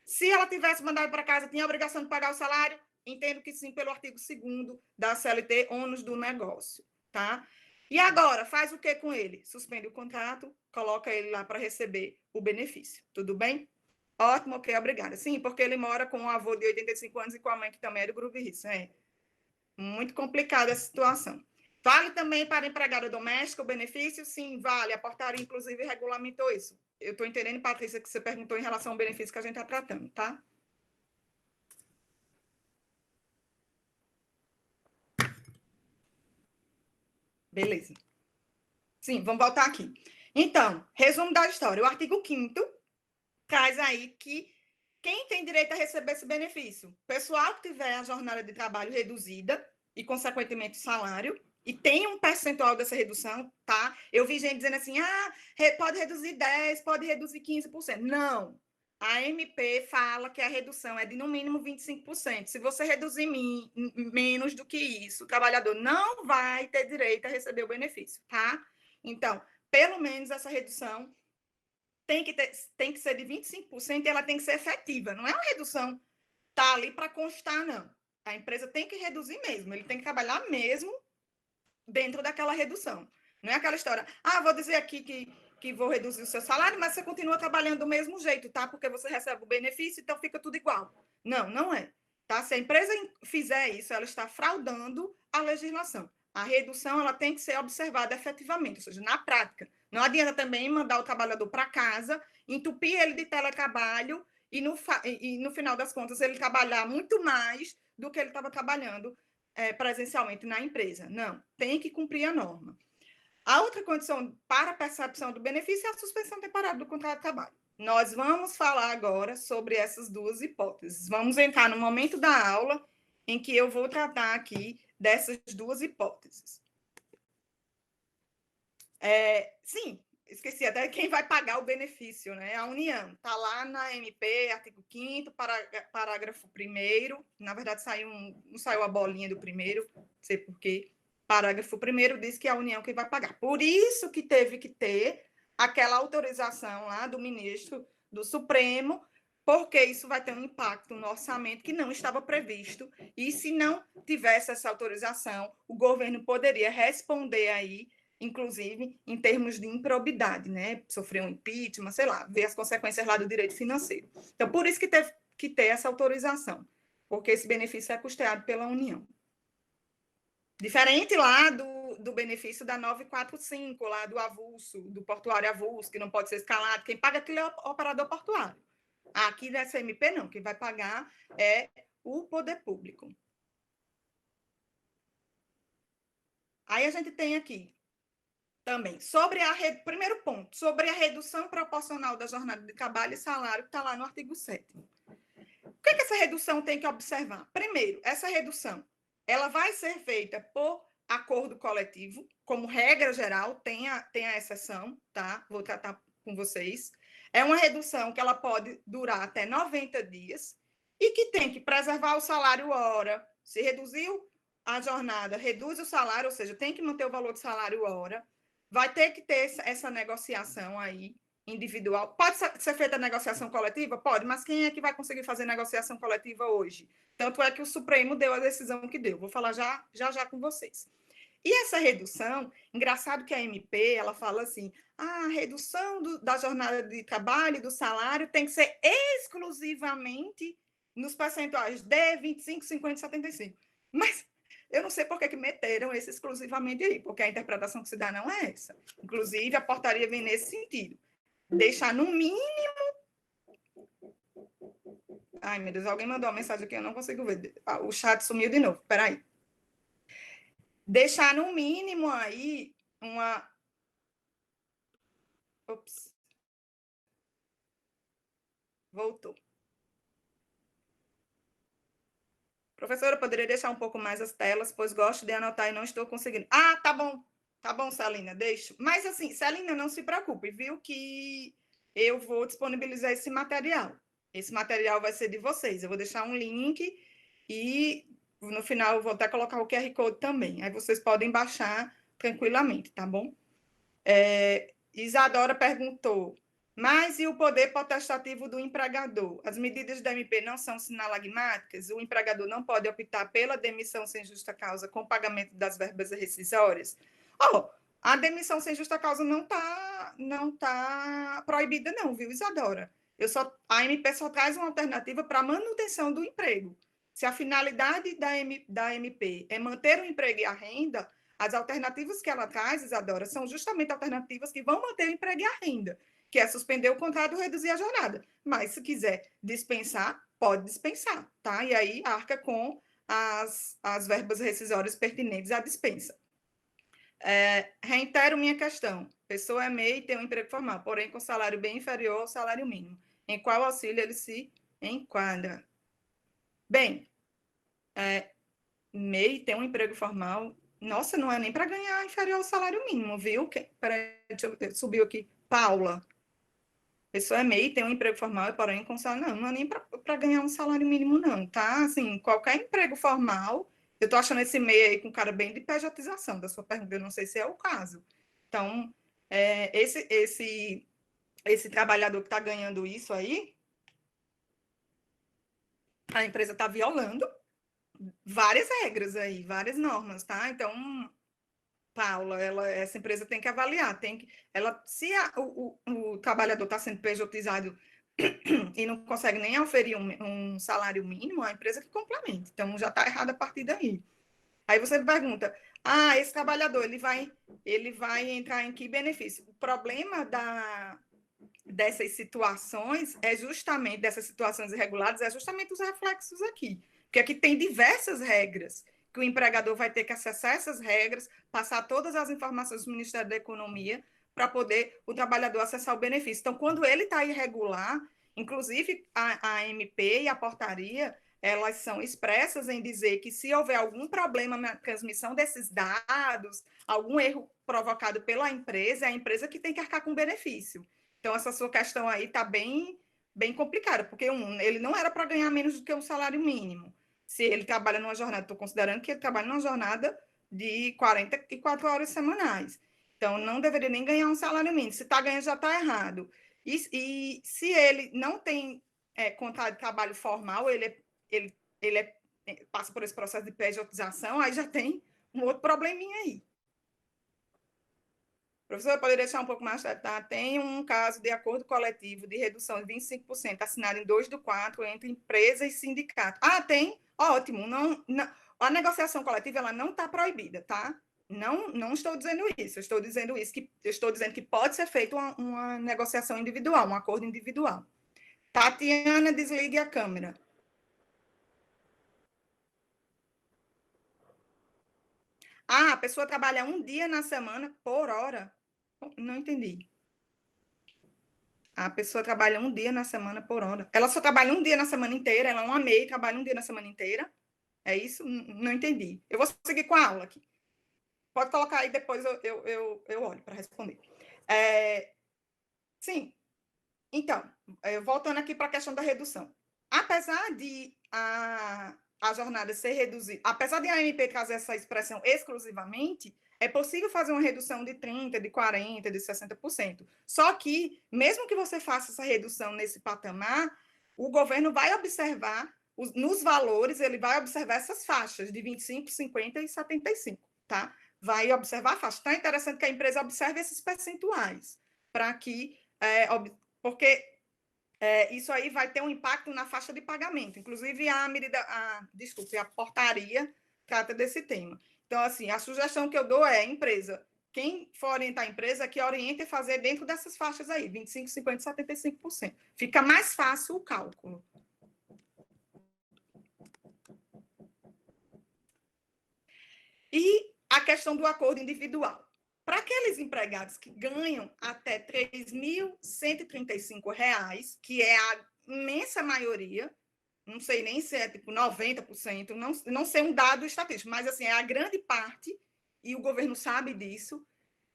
Se ela tivesse mandado para casa, tinha a obrigação de pagar o salário? Entendo que sim, pelo artigo 2º da CLT, ônus do negócio, tá? E agora, faz o que com ele? Suspende o contrato, coloca ele lá para receber o benefício, tudo bem? Ótimo, ok, obrigada. Sim, porque ele mora com um avô de 85 anos e com a mãe que também é do grupo de risco. É muito complicada essa situação. Vale também para empregada doméstica o benefício? Sim, vale. A portaria, inclusive, regulamentou isso. Eu estou entendendo, Patrícia, que você perguntou em relação ao benefício que a gente está tratando, tá? Beleza. Sim, vamos voltar aqui. Então, resumo da história. O artigo 5º traz aí que quem tem direito a receber esse benefício? Pessoal que tiver a jornada de trabalho reduzida e, consequentemente, o salário, e tem um percentual dessa redução, tá? Eu vi gente dizendo assim, pode reduzir 10%, pode reduzir 15%. Não. A MP fala que a redução é de, no mínimo, 25%. Se você reduzir menos do que isso, o trabalhador não vai ter direito a receber o benefício, tá? Então, pelo menos essa redução tem que ser de 25% e ela tem que ser efetiva. Não é uma redução tá ali para constar, não. A empresa tem que reduzir mesmo, ele tem que trabalhar mesmo dentro daquela redução. Não é aquela história, vou dizer aqui que vou reduzir o seu salário, mas você continua trabalhando do mesmo jeito, tá? Porque você recebe o benefício, então fica tudo igual. Não, não é. Tá? Se a empresa fizer isso, ela está fraudando a legislação. A redução ela tem que ser observada efetivamente, ou seja, na prática. Não adianta também mandar o trabalhador para casa, entupir ele de teletrabalho e no final das contas ele trabalhar muito mais do que ele estava trabalhando presencialmente na empresa. Não, tem que cumprir a norma. A outra condição para a percepção do benefício é a suspensão temporária do contrato de trabalho. Nós vamos falar agora sobre essas duas hipóteses. Vamos entrar no momento da aula em que eu vou tratar aqui dessas duas hipóteses. Sim, esqueci até quem vai pagar o benefício, né? A União. Está lá na MP, artigo 5º, parágrafo 1º. Na verdade, não saiu a bolinha do primeiro, não sei por quê. Parágrafo 1º diz que é a União que vai pagar. Por isso que teve que ter aquela autorização lá do ministro do Supremo, porque isso vai ter um impacto no orçamento que não estava previsto. E se não tivesse essa autorização, o governo poderia responder aí, inclusive em termos de improbidade, né? Sofrer um impeachment, sei lá, ver as consequências lá do direito financeiro. Então, por isso que teve que ter essa autorização, porque esse benefício é custeado pela União. Diferente lá do benefício da 945, lá do avulso, do portuário avulso, que não pode ser escalado. Quem paga aquilo é o operador portuário. Aqui nessa MP, não. Quem vai pagar é o poder público. Aí a gente tem aqui também, primeiro ponto, sobre a redução proporcional da jornada de trabalho e salário, que está lá no artigo 7º. O que essa redução tem que observar? Primeiro, essa redução ela vai ser feita por acordo coletivo, como regra geral, tem a exceção, tá? Vou tratar com vocês. É uma redução que ela pode durar até 90 dias e que tem que preservar o salário hora. Se reduziu a jornada, reduz o salário, ou seja, tem que manter o valor do salário hora. Vai ter que ter essa negociação aí individual. Pode ser feita a negociação coletiva? Pode, mas quem é que vai conseguir fazer negociação coletiva hoje? Tanto é que o Supremo deu a decisão que deu. Vou falar já com vocês. E essa redução, engraçado que a MP, ela fala assim, a redução da jornada de trabalho e do salário tem que ser exclusivamente nos percentuais de 25, 50 e 75. Mas eu não sei por que meteram esse exclusivamente aí, porque a interpretação que se dá não é essa. Inclusive, a portaria vem nesse sentido. Deixar no mínimo... Ai, meu Deus, alguém mandou uma mensagem aqui, eu não consigo ver. O chat sumiu de novo, peraí. deixar no mínimo aí uma... Ops, voltou. Professora, poderia deixar um pouco mais as telas, pois gosto de anotar e não estou conseguindo. Ah, tá bom, Celina, deixa. Mas assim, Celina, não se preocupe, viu que eu vou disponibilizar esse material. Esse material vai ser de vocês. Eu vou deixar um link e no final eu vou até colocar o QR Code também. Aí vocês podem baixar tranquilamente, tá bom? Isadora perguntou, mas e o poder potestativo do empregador? As medidas da MP não são sinalagmáticas? O empregador não pode optar pela demissão sem justa causa com pagamento das verbas rescisórias? Oh, a demissão sem justa causa não tá proibida não, viu, Isadora? A MP só traz uma alternativa para a manutenção do emprego. Se a finalidade da MP é manter o emprego e a renda, as alternativas que ela traz, Isadora, são justamente alternativas que vão manter o emprego e a renda, que é suspender o contrato ou reduzir a jornada. Mas, se quiser dispensar, pode dispensar, tá? E aí arca com as verbas rescisórias pertinentes à dispensa. Reitero minha questão. Pessoa é MEI e tem um emprego formal, porém com salário bem inferior ao salário mínimo. Em qual auxílio ele se enquadra? Bem, MEI tem um emprego formal. Nossa, não é nem para ganhar inferior ao salário mínimo, viu? Peraí, subiu aqui. Paula. Pessoa é MEI, tem um emprego formal, porém com salário. Não é nem para ganhar um salário mínimo, não, tá? Assim, qualquer emprego formal. Eu tô achando esse MEI aí com cara bem de pejotização da sua pergunta, eu não sei se é o caso. Então, esse trabalhador que está ganhando isso aí, a empresa está violando várias regras aí, várias normas, tá? Então, Paula, essa empresa tem que avaliar, se o trabalhador está sendo pejotizado e não consegue nem oferir um salário mínimo, a empresa que complementa. Então, já está errado a partir daí. Aí você pergunta, esse trabalhador, ele vai entrar em que benefício? O problema dessas situações dessas situações irregulares, é justamente os reflexos aqui. Porque aqui tem diversas regras que o empregador vai ter que acessar essas regras, passar todas as informações do Ministério da Economia para poder o trabalhador acessar o benefício. Então, quando ele está irregular, inclusive a MP e a portaria, elas são expressas em dizer que se houver algum problema na transmissão desses dados, algum erro provocado pela empresa, é a empresa que tem que arcar com o benefício. Então, essa sua questão aí está bem complicada, porque ele não era para ganhar menos do que um salário mínimo. Se ele trabalha numa jornada, estou considerando que ele trabalha numa jornada de 44 horas semanais. Então, não deveria nem ganhar um salário mínimo. Se está ganhando, já está errado. E se ele não tem contrato de trabalho formal, ele passa por esse processo de pejotização, aí já tem um outro probleminha aí. Professor, eu poderia deixar um pouco mais tarde, tá? Tem um caso de acordo coletivo de redução de 25% assinado em 2/4 entre empresa e sindicato. Tem? Ótimo. A negociação coletiva ela não está proibida, tá? Não estou dizendo isso. Estou dizendo que pode ser feita uma negociação individual, um acordo individual. Tatiana, desligue a câmera. A pessoa trabalha um dia na semana por hora. Não entendi. A pessoa trabalha um dia na semana por hora. Ela só trabalha um dia na semana inteira, ela é uma MEI, trabalha um dia na semana inteira. É isso? Não entendi. Eu vou seguir com a aula aqui. Pode colocar aí, depois eu olho para responder. Sim. Então, voltando aqui para a questão da redução. Apesar de a jornada ser reduzida, apesar de a AMP trazer essa expressão exclusivamente, é possível fazer uma redução de 30%, de 40%, de 60%. Só que, mesmo que você faça essa redução nesse patamar, o governo vai observar, nos valores, ele vai observar essas faixas de 25%, 50% e 75%, tá? Vai observar a faixa. Então, é interessante que a empresa observe esses percentuais, para que porque isso aí vai ter um impacto na faixa de pagamento. Inclusive, a portaria trata desse tema. Então, assim, a sugestão que eu dou é, empresa, quem for orientar a empresa, que oriente a fazer dentro dessas faixas aí, 25%, 50%, 75%. Fica mais fácil o cálculo. E questão do acordo individual. Para aqueles empregados que ganham até R$ 3.135, que é a imensa maioria, não sei nem se é tipo 90%, não sei um dado estatístico, mas assim, é a grande parte, e o governo sabe disso,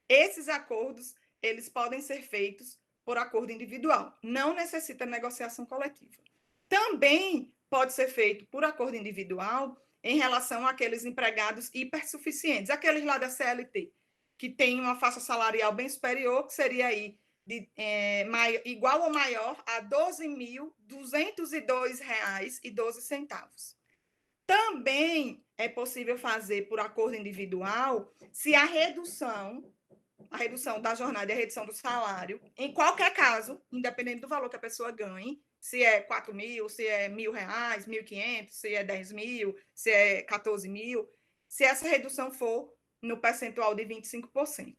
esses acordos, eles podem ser feitos por acordo individual, não necessita negociação coletiva. Também pode ser feito por acordo individual em relação àqueles empregados hipersuficientes, aqueles lá da CLT, que tem uma faixa salarial bem superior, que seria aí igual ou maior a R$ 12.202,12. Também é possível fazer por acordo individual se a redução da jornada e a redução do salário, em qualquer caso, independente do valor que a pessoa ganhe, se é 4 mil, se é R$ 1.000, 1.500, se é 10 mil, se é 14 mil, se essa redução for no percentual de 25%.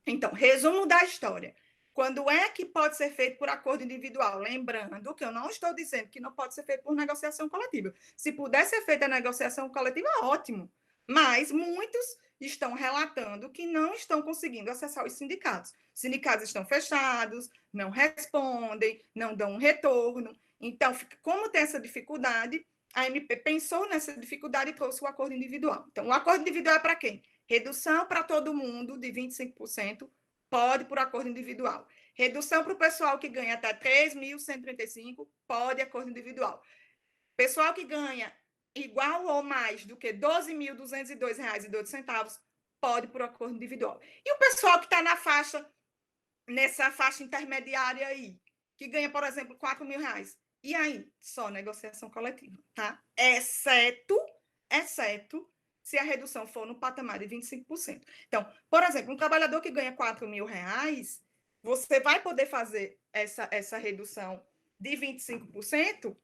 Então, resumo da história. Quando é que pode ser feito por acordo individual? Lembrando que eu não estou dizendo que não pode ser feito por negociação coletiva. Se puder ser feita a negociação coletiva, ótimo. Mas muitos estão relatando que não estão conseguindo acessar os sindicatos. Os sindicatos estão fechados, não respondem, não dão um retorno. Então, como tem essa dificuldade, a MP pensou nessa dificuldade e trouxe o acordo individual. Então, o acordo individual é para quem? Redução para todo mundo de 25%, pode por acordo individual. Redução para o pessoal que ganha até 3.135, pode acordo individual. Pessoal que ganha igual ou mais do que R$ 12.202,12, pode por acordo individual. E o pessoal que está nessa faixa intermediária aí, que ganha, por exemplo, R$ 4.000, e aí? Só negociação coletiva, tá? Exceto se a redução for no patamar de 25%. Então, por exemplo, um trabalhador que ganha R$ 4.000, você vai poder fazer essa redução de 25%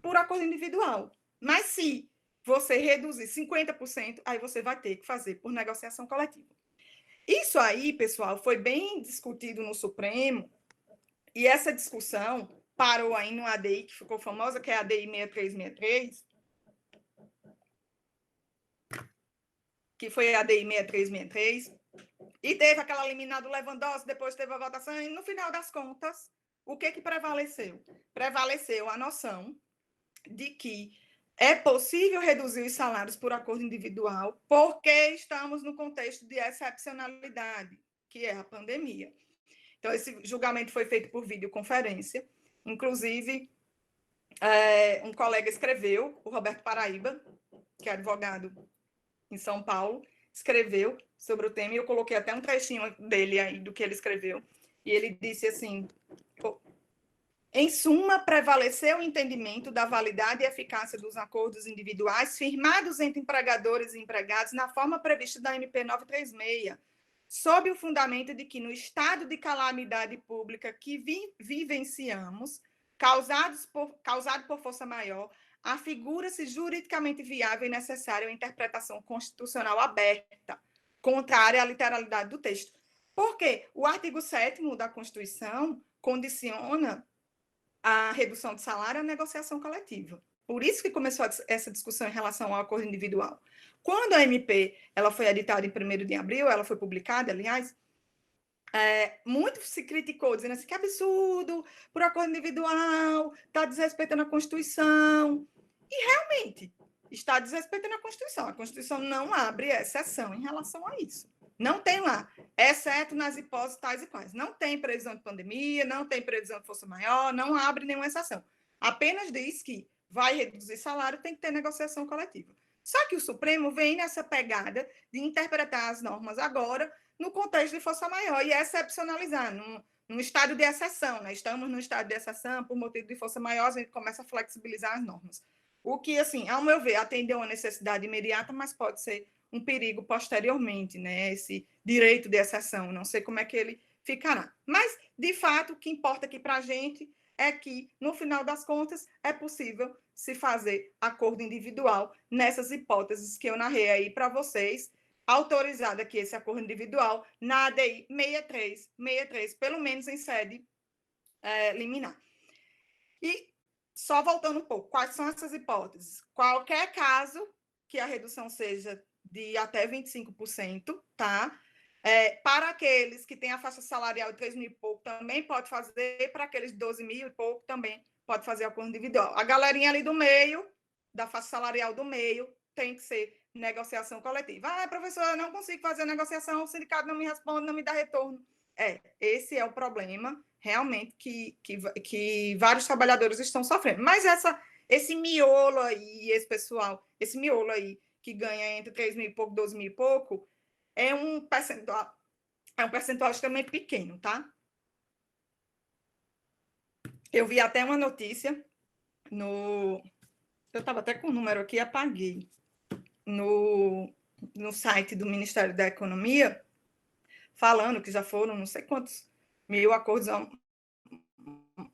por acordo individual. Mas se você reduzir 50%, aí você vai ter que fazer por negociação coletiva. Isso aí, pessoal, foi bem discutido no Supremo, e essa discussão parou aí no ADI, que ficou famosa, que é a ADI 6363, que foi a ADI 6363, e teve aquela liminar do Lewandowski, depois teve a votação, e no final das contas, o que prevaleceu? Prevaleceu a noção de que é possível reduzir os salários por acordo individual, porque estamos no contexto de excepcionalidade, que é a pandemia. Então, esse julgamento foi feito por videoconferência, inclusive, um colega escreveu, o Roberto Paraíba, que é advogado em São Paulo, escreveu sobre o tema, e eu coloquei até um trechinho dele aí, do que ele escreveu, e ele disse assim: em suma, prevaleceu o entendimento da validade e eficácia dos acordos individuais firmados entre empregadores e empregados na forma prevista da MP 936, sob o fundamento de que, no estado de calamidade pública que vivenciamos, causado por força maior, afigura-se juridicamente viável e necessária a interpretação constitucional aberta, contrária à literalidade do texto. Porque o artigo 7º da Constituição condiciona a redução de salário à negociação coletiva. Por isso que começou essa discussão em relação ao acordo individual. Quando a MP ela foi editada em 1º de abril, ela foi publicada, aliás, muito se criticou, dizendo assim, que absurdo, por acordo individual, está desrespeitando a Constituição. E, realmente, está desrespeitando a Constituição. A Constituição não abre exceção em relação a isso. Não tem lá, exceto nas hipóteses tais e quais. Não tem previsão de pandemia, não tem previsão de força maior, não abre nenhuma exceção. Apenas diz que vai reduzir salário, tem que ter negociação coletiva. Só que o Supremo vem nessa pegada de interpretar as normas agora no contexto de força maior e excepcionalizar, num estado de exceção, né? Estamos num estado de exceção, por motivo de força maior, a gente começa a flexibilizar as normas. O que, assim, ao meu ver, atendeu uma necessidade imediata, mas pode ser um perigo posteriormente, né? Esse direito de exceção, não sei como é que ele ficará. Mas, de fato, o que importa aqui para a gente é que, no final das contas, é possível se fazer acordo individual nessas hipóteses que eu narrei aí para vocês, autorizado aqui esse acordo individual na ADI 6363, pelo menos em sede liminar. E, só voltando um pouco, quais são essas hipóteses? Qualquer caso que a redução seja de até 25%, tá? Para aqueles que têm a faixa salarial de 3 mil e pouco, também pode fazer, para aqueles de 12 mil e pouco, também pode fazer acordo individual. A galerinha ali do meio, da faixa salarial do meio, tem que ser negociação coletiva. Ah, professor, eu não consigo fazer negociação, o sindicato não me responde, não me dá retorno. Esse é o problema, realmente, que vários trabalhadores estão sofrendo. Mas esse miolo aí, esse pessoal, esse miolo aí, que ganha entre 3 mil e pouco, 12 mil e pouco, é um percentual extremamente pequeno, tá? Eu vi até uma notícia eu estava até com o número aqui, apaguei, no site do Ministério da Economia, falando que já foram não sei quantos mil acordos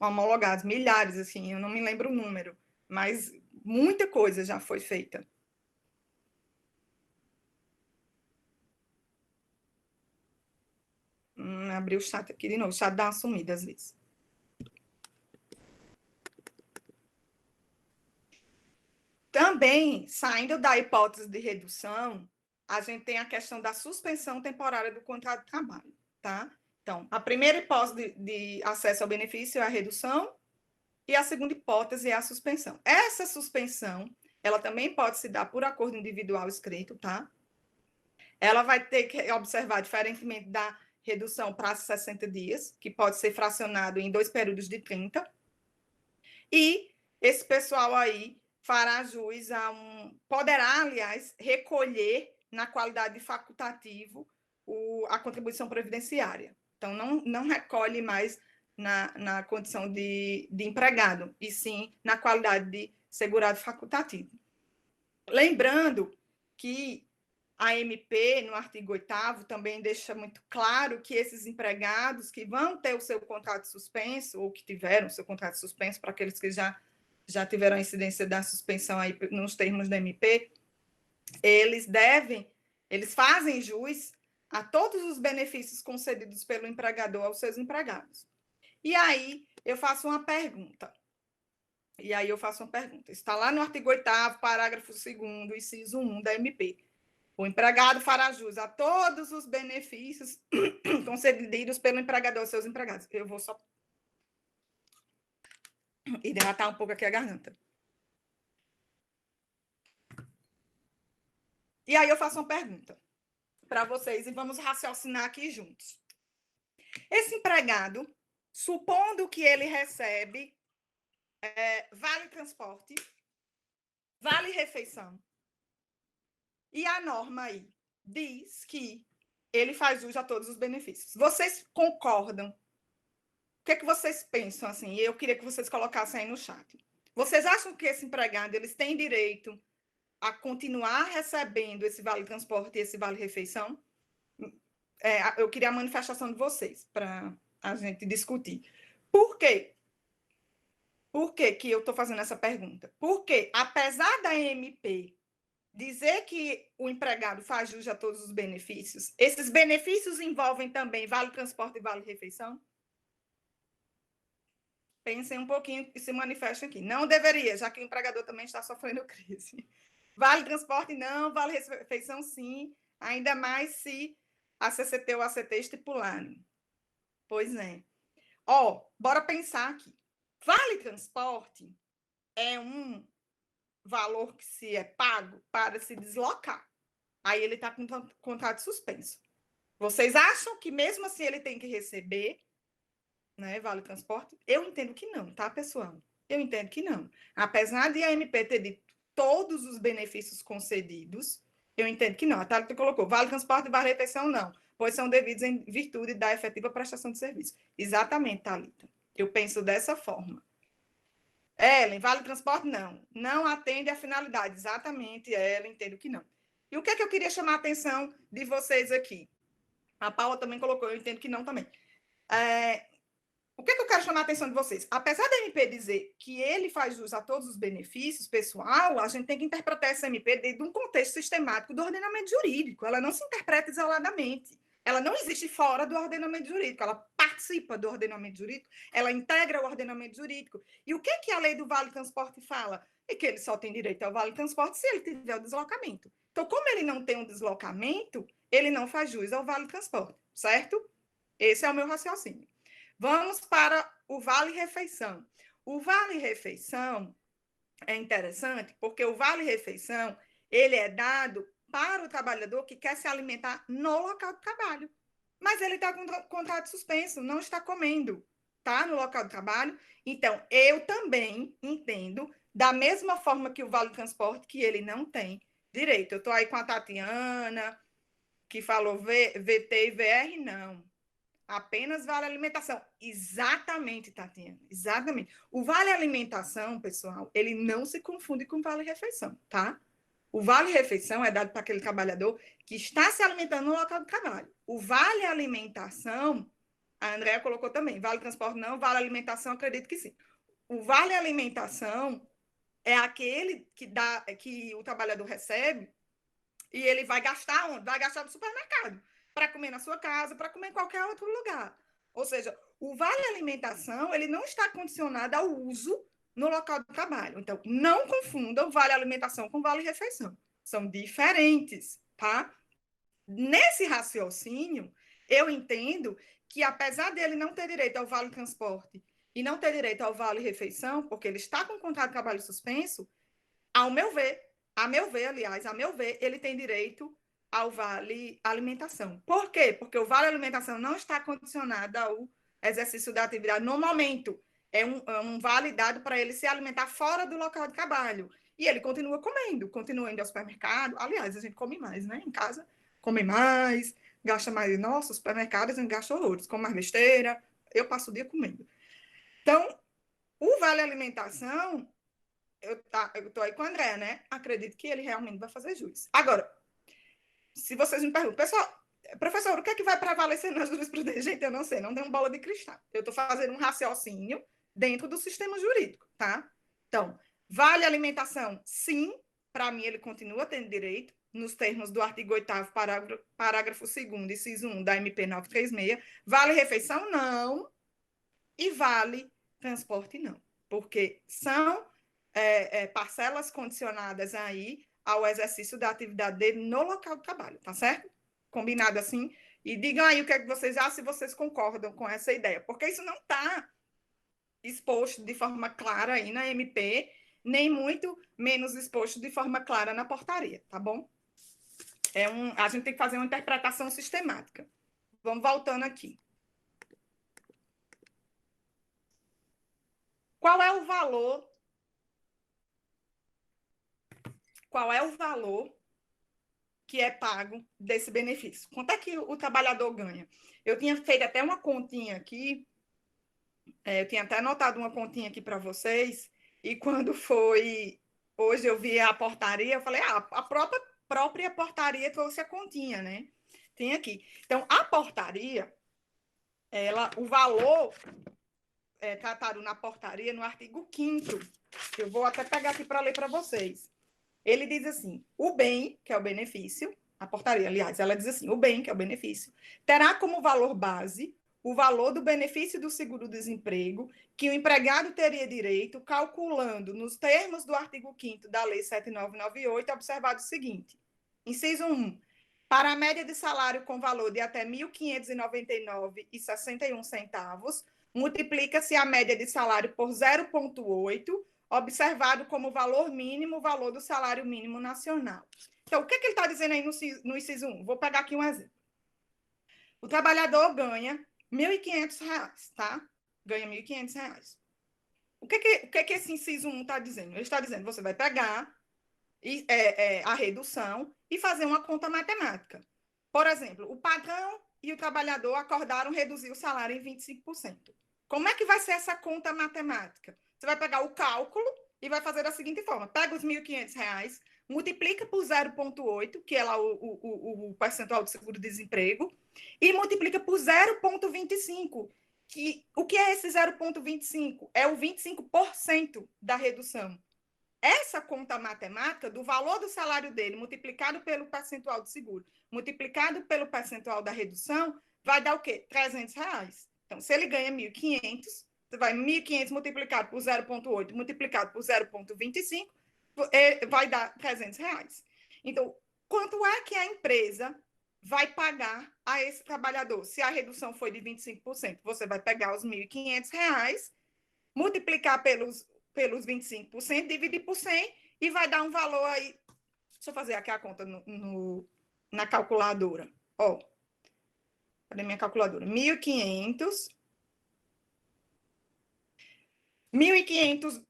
homologados, milhares, assim, eu não me lembro o número, mas muita coisa já foi feita. Abri o chat aqui de novo, o chat dá uma sumida às vezes. Também, saindo da hipótese de redução, a gente tem a questão da suspensão temporária do contrato de trabalho, tá? Então, a primeira hipótese de acesso ao benefício é a redução e a segunda hipótese é a suspensão. Essa suspensão, ela também pode se dar por acordo individual escrito, tá? Ela vai ter que observar, diferentemente da redução para 60 dias, que pode ser fracionado em 2 períodos de 30. E esse pessoal aí fará jus poderá, aliás, recolher na qualidade de facultativo a contribuição previdenciária. Então, não recolhe mais na condição de empregado, e sim na qualidade de segurado facultativo. Lembrando que a MP, no artigo 8º, também deixa muito claro que esses empregados que vão ter o seu contrato suspenso, ou que tiveram o seu contrato suspenso, para aqueles que já tiveram a incidência da suspensão aí nos termos da MP, eles fazem jus a todos os benefícios concedidos pelo empregador aos seus empregados. E aí eu faço uma pergunta. Está lá no artigo 8º, parágrafo 2º, inciso 1 da MP. O empregado fará jus a todos os benefícios concedidos pelo empregador aos seus empregados. Eu vou só hidratar um pouco aqui a garganta. E aí eu faço uma pergunta para vocês e vamos raciocinar aqui juntos. Esse empregado, supondo que ele recebe vale transporte, vale refeição, e a norma aí diz que ele faz jus a todos os benefícios. Vocês concordam? O que é que vocês pensam assim? Eu queria que vocês colocassem aí no chat. Vocês acham que esse empregado eles têm direito a continuar recebendo esse vale transporte e esse vale refeição? Eu queria a manifestação de vocês para a gente discutir. Por quê? Por que eu estou fazendo essa pergunta? Porque, apesar da MP dizer que o empregado faz jus a todos os benefícios, esses benefícios envolvem também vale transporte e vale refeição? Pensem um pouquinho e se manifestem aqui. Não deveria, já que o empregador também está sofrendo crise. Vale transporte não, vale refeição sim, ainda mais se a CCT ou a ACT estipularem. Pois é. Bora pensar aqui. Vale transporte é um valor que se é pago para se deslocar. Aí ele está com contrato suspenso. Vocês acham que mesmo assim ele tem que receber, né, vale transporte? Eu entendo que não, tá, pessoal? Eu entendo que não. Apesar de a MP ter dito todos os benefícios concedidos, eu entendo que não. A Thalita colocou vale transporte e vale refeição, não, pois são devidos em virtude da efetiva prestação de serviço. Exatamente, Thalita. Eu penso dessa forma. Ellen, vale transporte? Não. Não atende à finalidade. Exatamente, Ellen, entendo que não. E o que é que eu queria chamar a atenção de vocês aqui? A Paula também colocou, eu entendo que não também. O que é que eu quero chamar a atenção de vocês? Apesar da MP dizer que ele faz jus a todos os benefícios, pessoal, a gente tem que interpretar essa MP dentro de um contexto sistemático do ordenamento jurídico. Ela não se interpreta isoladamente. Ela não existe fora do ordenamento jurídico, ela participa do ordenamento jurídico, ela integra o ordenamento jurídico. E o que a lei do Vale Transporte fala? e que ele só tem direito ao vale transporte se ele tiver o deslocamento. Então, como ele não tem um deslocamento, ele não faz jus ao vale transporte, certo? Esse é o meu raciocínio. Vamos para o vale refeição. O vale refeição é interessante porque o vale refeição ele é dado para o trabalhador que quer se alimentar no local de trabalho. Mas ele está com contrato suspenso, não está comendo, tá? No local de trabalho. Então, eu também entendo, da mesma forma que o vale transporte, que ele não tem direito. Eu estou aí com a Tatiana, que falou VT e VR, não. Apenas vale alimentação. Exatamente, Tatiana. Exatamente. O vale alimentação, pessoal, ele não se confunde com vale refeição, tá? O vale refeição é dado para aquele trabalhador que está se alimentando no local de trabalho. O vale alimentação, a Andrea colocou também, vale transporte não, vale alimentação, acredito que sim. O vale alimentação é aquele que o trabalhador recebe e ele vai gastar onde? Vai gastar no supermercado, para comer na sua casa, para comer em qualquer outro lugar. Ou seja, o vale alimentação, ele não está condicionado ao uso no local de trabalho. Então, não confundam vale alimentação com vale refeição. São diferentes, tá? Nesse raciocínio, eu entendo que, apesar dele não ter direito ao vale transporte e não ter direito ao vale refeição, porque ele está com o contrato de trabalho suspenso, ao meu ver, ele tem direito ao vale alimentação. Por quê? Porque o vale alimentação não está condicionado ao exercício da atividade no momento. É um vale dado para ele se alimentar fora do local de trabalho. E ele continua comendo, continua indo ao supermercado. Aliás, a gente come mais, né? Em casa, come mais, gasta mais. Nossa, supermercados a gente gasta horrores, come mais besteira. Eu passo o dia comendo. Então, o vale alimentação eu estou aí com o André, né? Acredito que ele realmente vai fazer jus. Agora, se vocês me perguntam, pessoal, professor, o que é que vai prevalecer na jurisprudência? Gente, eu não sei, não tenho bola de cristal. Eu estou fazendo um raciocínio dentro do sistema jurídico, tá? Então, vale alimentação? Sim, para mim ele continua tendo direito, nos termos do artigo 8º, parágrafo 2º, inciso 1 da MP 936. Vale refeição? Não. E vale transporte? Não. Porque são parcelas condicionadas aí ao exercício da atividade dele no local de trabalho, tá certo? Combinado assim? E digam aí o que é que vocês acham, se vocês concordam com essa ideia, porque isso não está exposto de forma clara aí na MP, nem muito menos exposto de forma clara na portaria, tá bom? A gente tem que fazer uma interpretação sistemática. Vamos voltando aqui. Qual é o valor que é pago desse benefício? Quanto é que o trabalhador ganha? Eu tinha feito até uma continha aqui, eu tinha até anotado uma continha aqui para vocês, e quando foi, hoje eu vi a portaria, eu falei, a própria portaria trouxe a continha, né? Tem aqui. Então, a portaria, o valor tratado na portaria, no artigo 5º, eu vou até pegar aqui para ler para vocês. Ele diz assim: o bem, que é o benefício, a portaria, aliás, ela diz assim: o bem, que é o benefício, terá como valor base o valor do benefício do seguro-desemprego que o empregado teria direito, calculando nos termos do artigo 5º da Lei 7998, observado o seguinte: inciso 1. Para a média de salário com valor de até R$ 1.599,61, multiplica-se a média de salário por 0,8, observado como valor mínimo o valor do salário mínimo nacional. Então, o que ele está dizendo aí no inciso 1? Vou pegar aqui um exemplo. O trabalhador ganha R$ 1.500, tá? Ganha R$ 1.500. O que esse inciso 1 está dizendo? Ele está dizendo que você vai pegar a redução e fazer uma conta matemática. Por exemplo, o patrão e o trabalhador acordaram reduzir o salário em 25%. Como é que vai ser essa conta matemática? Você vai pegar o cálculo e vai fazer da seguinte forma: pega os R$ 1.500, multiplica por 0,8, que é lá o percentual de seguro-desemprego, e multiplica por 0,25. O que é esse 0,25? É o 25% da redução. Essa conta matemática do valor do salário dele multiplicado pelo percentual de seguro, multiplicado pelo percentual da redução, vai dar o quê? R$ 300. Então, se ele ganha 1.500, Você vai 1.500 multiplicado por 0,8 multiplicado por 0,25, vai dar R$300. Então, quanto é que a empresa vai pagar a esse trabalhador? Se a redução foi de 25%, você vai pegar os R$1.500, multiplicar pelos 25%, dividir por 100 e vai dar um valor aí. Deixa eu fazer aqui a conta na calculadora. Ó, cadê minha calculadora? 1.500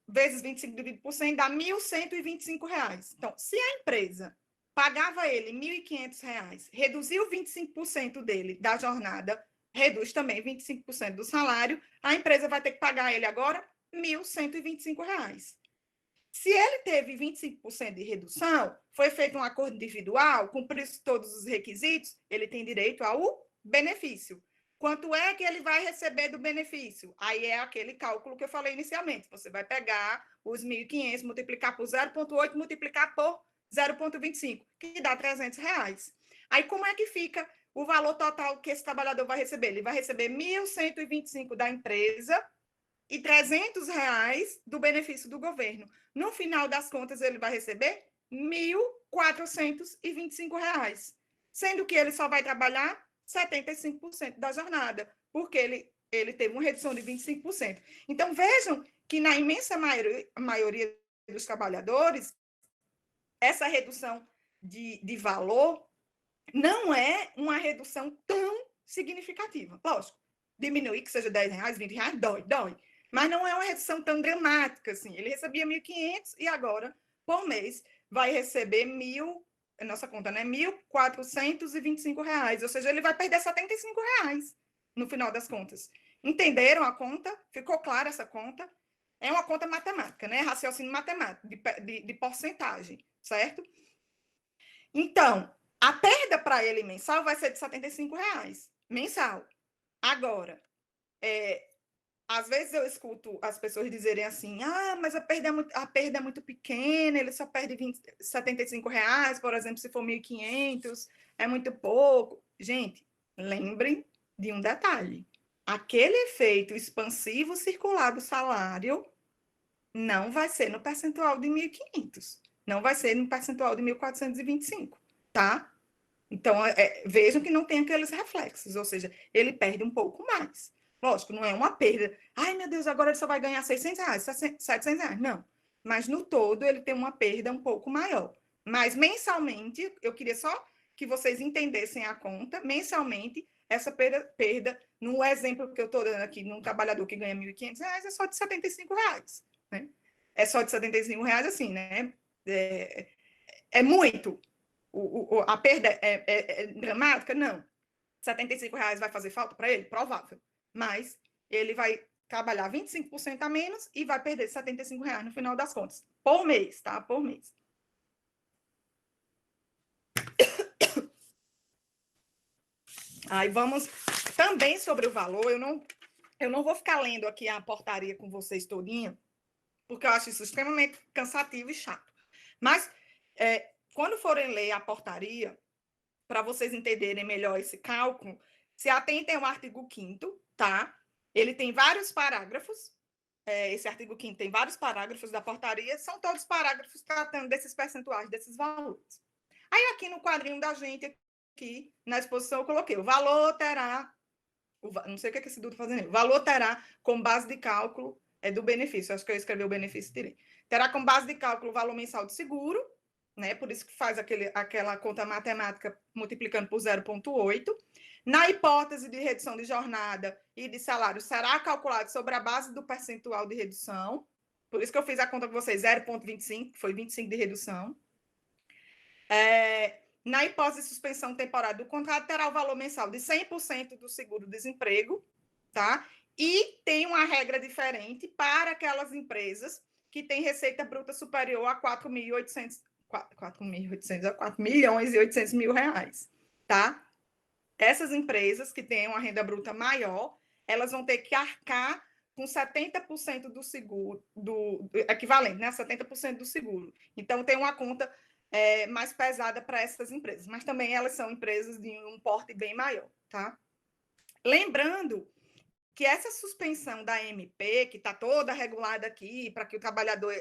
vezes 25 dividido por 100 dá R$1.125. Então, se a empresa pagava ele R$1.500, reduziu 25% dele da jornada, reduz também 25% do salário, a empresa vai ter que pagar ele agora R$1.125. Se ele teve 25% de redução, foi feito um acordo individual, cumpriu todos os requisitos, ele tem direito ao benefício. Quanto é que ele vai receber do benefício? Aí é aquele cálculo que eu falei inicialmente. Você vai pegar os 1.500, multiplicar por 0,8, multiplicar por 0,25, que dá R$300. Aí como é que fica o valor total que esse trabalhador vai receber? Ele vai receber 1.125 da empresa e R$300 do benefício do governo. No final das contas, ele vai receber R$1.425, sendo que ele só vai trabalhar 75% da jornada, porque ele teve uma redução de 25%. Então, vejam que na imensa maioria dos trabalhadores, essa redução de valor não é uma redução tão significativa. Lógico, diminuir que seja R$10, R$20, dói. Mas não é uma redução tão dramática assim. Ele recebia 1.500 e agora, por mês, vai receber nossa conta, né? R$1.425, ou seja, ele vai perder R$75 no final das contas. Entenderam a conta? Ficou clara essa conta? É uma conta matemática, né? Raciocínio matemático, de porcentagem, certo? Então, a perda para ele mensal vai ser de R$75 mensal. Agora, às vezes eu escuto as pessoas dizerem assim, mas a perda é muito pequena, ele só perde R$75, por exemplo, se for 1.500, é muito pouco. Gente, lembrem de um detalhe. Aquele efeito expansivo circular do salário não vai ser no percentual de 1.500, não vai ser no percentual de 1.425, tá? Então, vejam que não tem aqueles reflexos, ou seja, ele perde um pouco mais. Lógico, não é uma perda. Ai, meu Deus, agora ele só vai ganhar R$600, R$700. Não. Mas, no todo, ele tem uma perda um pouco maior. Mas, mensalmente, eu queria só que vocês entendessem a conta. Mensalmente, essa perda no exemplo que eu estou dando aqui, num trabalhador que ganha R$1.500, é só de R$75. Né? É só de R$75, assim, né? É muito. A perda é dramática? Não. R$75 vai fazer falta para ele? Provável. Mas ele vai trabalhar 25% a menos e vai perder R$75 no final das contas. Por mês, tá? Por mês. Aí vamos também sobre o valor. Eu não vou ficar lendo aqui a portaria com vocês todinha, porque eu acho isso extremamente cansativo e chato. Mas, quando forem ler a portaria, para vocês entenderem melhor esse cálculo, se atentem ao artigo 5º, tá? Ele tem vários parágrafos. Esse artigo 5º tem vários parágrafos da portaria, são todos parágrafos tratando desses percentuais, desses valores. Aí, aqui no quadrinho da gente, aqui na exposição, eu coloquei: o valor terá, não sei o que esse Dudu está fazendo, o valor terá, com base de cálculo do benefício, acho que eu escrevi o benefício direito, terá como base de cálculo o valor mensal de seguro, né? Por isso que faz aquela conta matemática multiplicando por 0,8. Na hipótese de redução de jornada e de salário, será calculado sobre a base do percentual de redução. Por isso que eu fiz a conta com vocês, 0,25, que foi 25 de redução. Na hipótese de suspensão temporária do contrato, terá o valor mensal de 100% do seguro-desemprego, tá? E tem uma regra diferente para aquelas empresas que têm receita bruta superior a 4 milhões e 800 mil reais, tá? Essas empresas que têm uma renda bruta maior, elas vão ter que arcar com 70% do seguro, do equivalente, né? 70% do seguro. Então, tem uma conta mais pesada para essas empresas, mas também elas são empresas de um porte bem maior, tá? Lembrando que essa suspensão da MP, que está toda regulada aqui, para que o trabalhador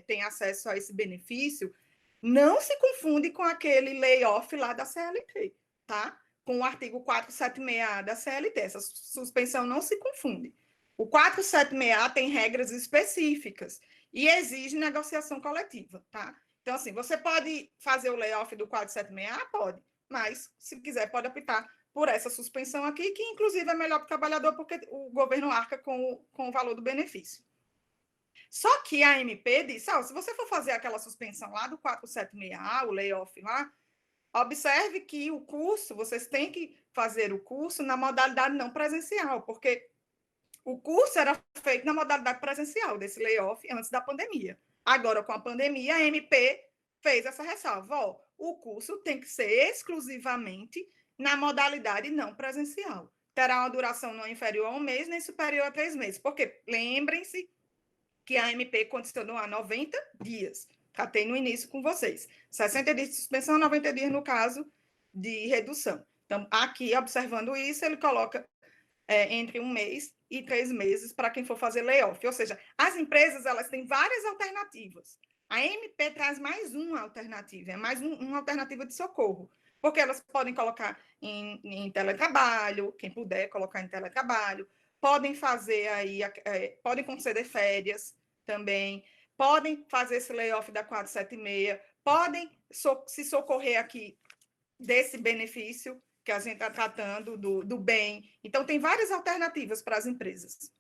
tenha acesso a esse benefício, não se confunde com aquele layoff lá da CLT, tá? Com o artigo 476A da CLT. Essa suspensão não se confunde. O 476A tem regras específicas e exige negociação coletiva, tá? Então, assim, você pode fazer o layoff do 476A? Pode, mas, se quiser, pode optar por essa suspensão aqui, que, inclusive, é melhor para o trabalhador, porque o governo arca com o valor do benefício. Só que a MP disse, se você for fazer aquela suspensão lá do 476A, o layoff lá, observe que o curso, vocês têm que fazer o curso na modalidade não presencial, porque o curso era feito na modalidade presencial, desse layoff, antes da pandemia. Agora, com a pandemia, a MP fez essa ressalva. O curso tem que ser exclusivamente na modalidade não presencial. Terá uma duração não inferior a 1 mês, nem superior a 3 meses. Porque, lembrem-se que a MP condicionou a 90 dias. Tratei no início com vocês. 60 dias de suspensão, 90 dias no caso de redução. Então, aqui, observando isso, ele coloca entre 1 mês e 3 meses para quem for fazer layoff. Ou seja, as empresas elas têm várias alternativas. A MP traz mais uma alternativa, é mais uma alternativa de socorro, porque elas podem colocar em teletrabalho, quem puder colocar em teletrabalho, podem fazer aí, podem conceder férias também, podem fazer esse layoff da 476, podem se socorrer aqui desse benefício que a gente está tratando do bem. Então, tem várias alternativas para as empresas.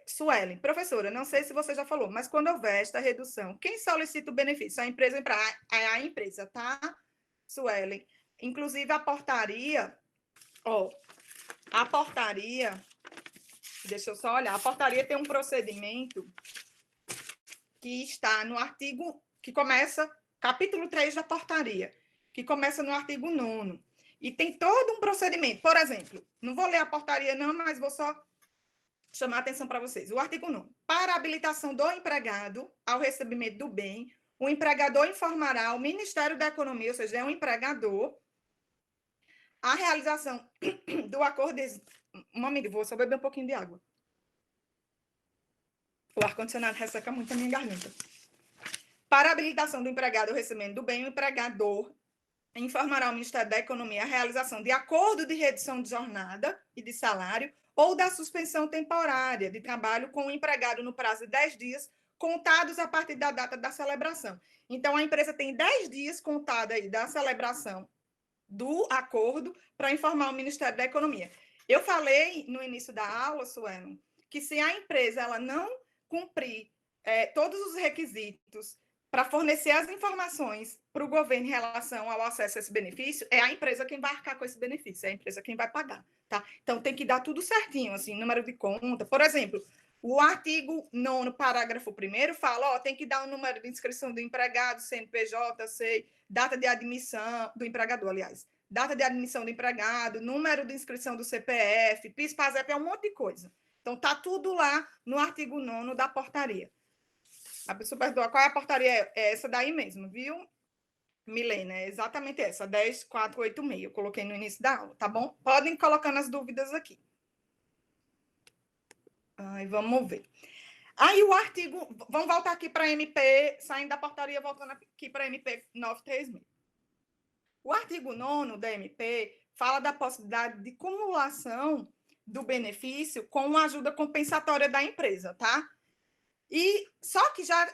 Suelen, professora, não sei se você já falou, mas quando houver esta redução, quem solicita o benefício? A empresa, a empresa, tá, Suelen? Inclusive, a portaria, deixa eu só olhar, a portaria tem um procedimento que está no artigo, que começa, capítulo 3 da portaria, que começa no artigo 9º, e tem todo um procedimento. Por exemplo, não vou ler a portaria não, mas vou só chamar a atenção para vocês. O artigo 9º. Para a habilitação do empregado ao recebimento do bem, o empregador informará ao Ministério da Economia, ou seja, é um empregador, a realização do acordo... vou só beber um pouquinho de água. O ar-condicionado resseca muito a minha garganta. Para a habilitação do empregado ao recebimento do bem, o empregador informará ao Ministério da Economia a realização de acordo de redução de jornada e de salário ou da suspensão temporária de trabalho com o empregado no prazo de 10 dias, contados a partir da data da celebração. Então, a empresa tem 10 dias contados aí da celebração do acordo para informar o Ministério da Economia. Eu falei no início da aula, Suelen, que se a empresa ela não cumprir todos os requisitos para fornecer as informações para o governo em relação ao acesso a esse benefício, é a empresa quem vai arcar com esse benefício, é a empresa quem vai pagar, tá? Então, tem que dar tudo certinho, assim, número de conta. Por exemplo, o artigo 9º, parágrafo 1º, fala, tem que dar o número de inscrição do empregado, CNPJ, SEI, data de admissão, do empregador, aliás, data de admissão do empregado, número de inscrição do CPF, PIS, PASEP, é um monte de coisa. Então, tá tudo lá no artigo 9º da portaria. A pessoa perguntou, qual é a portaria? É essa daí mesmo, viu, Milena? É exatamente essa, 10.486. Eu coloquei no início da aula, tá bom? Podem colocar nas dúvidas aqui. Vamos ver. Aí o artigo... Vamos voltar aqui para a MP, saindo da portaria, voltando aqui para a MP 936. O artigo 9º da MP fala da possibilidade de cumulação do benefício com a ajuda compensatória da empresa, tá? E só que já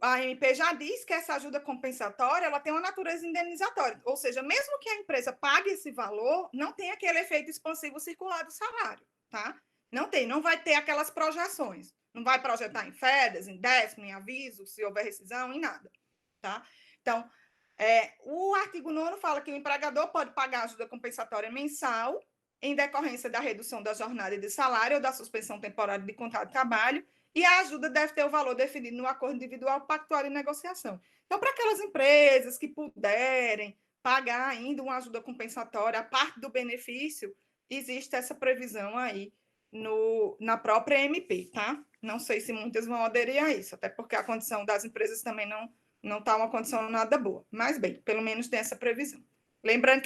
a MP já diz que essa ajuda compensatória ela tem uma natureza indenizatória, ou seja, mesmo que a empresa pague esse valor, não tem aquele efeito expansivo circular do salário, tá? Não vai ter aquelas projeções, não vai projetar em férias, em décimo, em aviso, se houver rescisão, em nada, tá? Então, o artigo 9º fala que o empregador pode pagar ajuda compensatória mensal em decorrência da redução da jornada e de salário ou da suspensão temporária de contrato de trabalho, e a ajuda deve ter o valor definido no acordo individual, pactuário e negociação. Então, para aquelas empresas que puderem pagar ainda uma ajuda compensatória, a parte do benefício, existe essa previsão aí na própria MP, tá? Não sei se muitas vão aderir a isso, até porque a condição das empresas também não está uma condição nada boa. Mas, bem, pelo menos tem essa previsão. Lembrando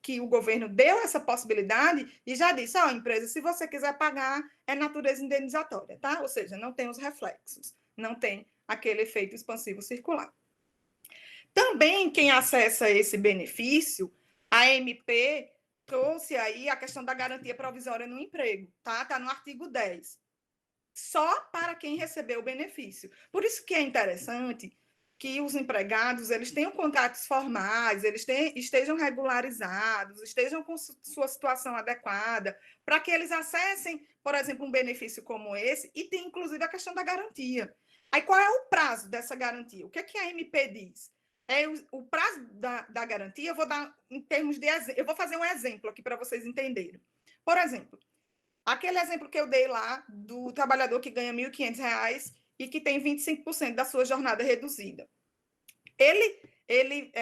que o governo deu essa possibilidade e já disse, empresa, se você quiser pagar, é natureza indenizatória, tá? Ou seja, não tem os reflexos, não tem aquele efeito expansivo circular. Também quem acessa esse benefício, a MP trouxe aí a questão da garantia provisória no emprego, tá? Está no artigo 10. Só para quem recebeu o benefício. Por isso que é interessante que os empregados eles tenham contratos formais, eles estejam regularizados, estejam com sua situação adequada, para que eles acessem, por exemplo, um benefício como esse, e tem inclusive a questão da garantia. Aí qual é o prazo dessa garantia? O que é que a MP diz? O prazo da garantia, eu vou dar em termos de exemplo, eu vou fazer um exemplo aqui para vocês entenderem. Por exemplo, aquele exemplo que eu dei lá do trabalhador que ganha R$ 1.500 e que tem 25% da sua jornada reduzida. Ele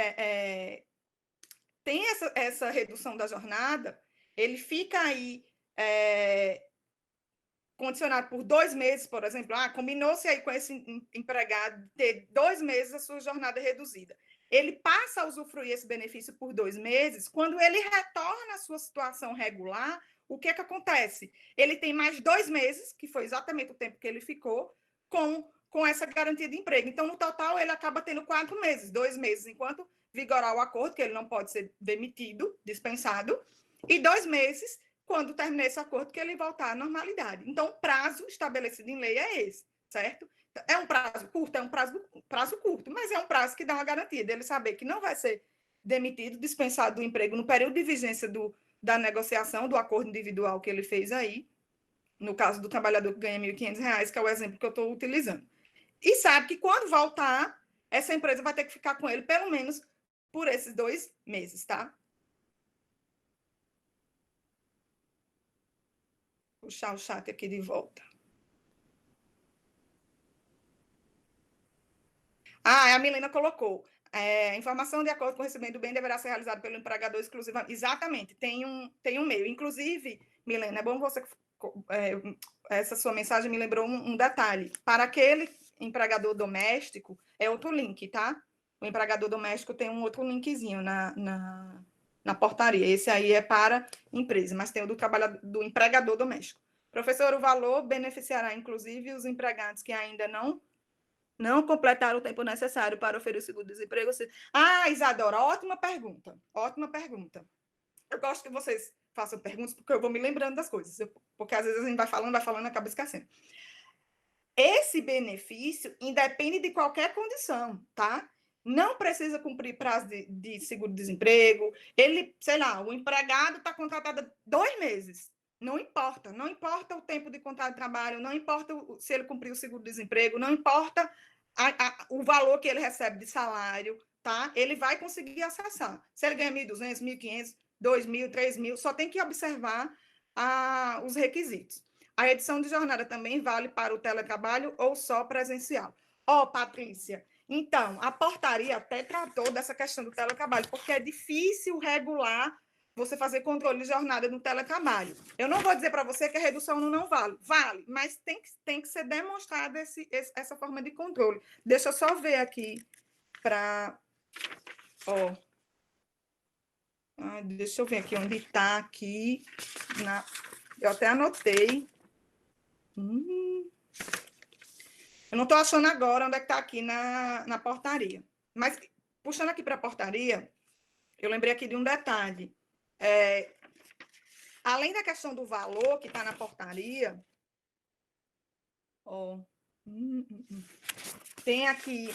tem essa redução da jornada, ele fica aí condicionado por 2 meses, por exemplo. Combinou-se aí com esse empregado ter 2 meses a sua jornada reduzida. Ele passa a usufruir esse benefício por 2 meses. Quando ele retorna à sua situação regular, o que acontece? Ele tem mais 2 meses, que foi exatamente o tempo que ele ficou, com essa garantia de emprego. Então, no total, ele acaba tendo 4 meses, 2 meses, enquanto vigorar o acordo, que ele não pode ser demitido, dispensado, e 2 meses, quando terminar esse acordo, que ele voltar à normalidade. Então, o prazo estabelecido em lei é esse, certo? É um prazo curto? É um prazo curto, mas é um prazo que dá uma garantia dele saber que não vai ser demitido, dispensado do emprego no período de vigência da negociação, do acordo individual que ele fez aí, no caso do trabalhador que ganha R$ 1.500, que é o exemplo que eu estou utilizando. E sabe que quando voltar, essa empresa vai ter que ficar com ele pelo menos por esses 2 meses, tá? Vou puxar o chat aqui de volta. A Milena colocou. A informação de acordo com o recebimento do bem deverá ser realizada pelo empregador exclusivamente. Exatamente, tem um meio. Inclusive, Milena, é bom você... essa sua mensagem me lembrou um detalhe. Para aquele empregador doméstico, é outro link, tá? O empregador doméstico tem um outro linkzinho na portaria. Esse aí é para empresa, mas tem o do empregador doméstico. Professor, o valor beneficiará, inclusive, os empregados que ainda não completaram o tempo necessário para oferecer o seguro-desemprego. Isadora, ótima pergunta. Ótima pergunta. Eu gosto que vocês façam perguntas, porque eu vou me lembrando das coisas. Porque às vezes a gente vai falando, acaba esquecendo. Esse benefício independe de qualquer condição, tá? Não precisa cumprir prazo de seguro-desemprego. Ele, sei lá, o empregado está contratado há 2 meses. Não importa o tempo de contrato de trabalho, não importa se ele cumpriu o seguro-desemprego, não importa o valor que ele recebe de salário, tá? Ele vai conseguir acessar. Se ele ganha 1.200, 1.500, 2.000, 3.000, só tem que observar os requisitos. A edição de jornada também vale para o teletrabalho ou só presencial? Patrícia, então, a portaria até tratou dessa questão do teletrabalho, porque é difícil regular você fazer controle de jornada no teletrabalho. Eu não vou dizer para você que a redução não vale. Vale, mas tem que ser demonstrada essa forma de controle. Deixa eu só ver aqui para... deixa eu ver aqui onde está aqui. Eu até anotei. Eu não estou achando agora onde é que está aqui na portaria. Mas, puxando aqui para a portaria, eu lembrei aqui de um detalhe. Além da questão do valor que está na portaria, tem aqui,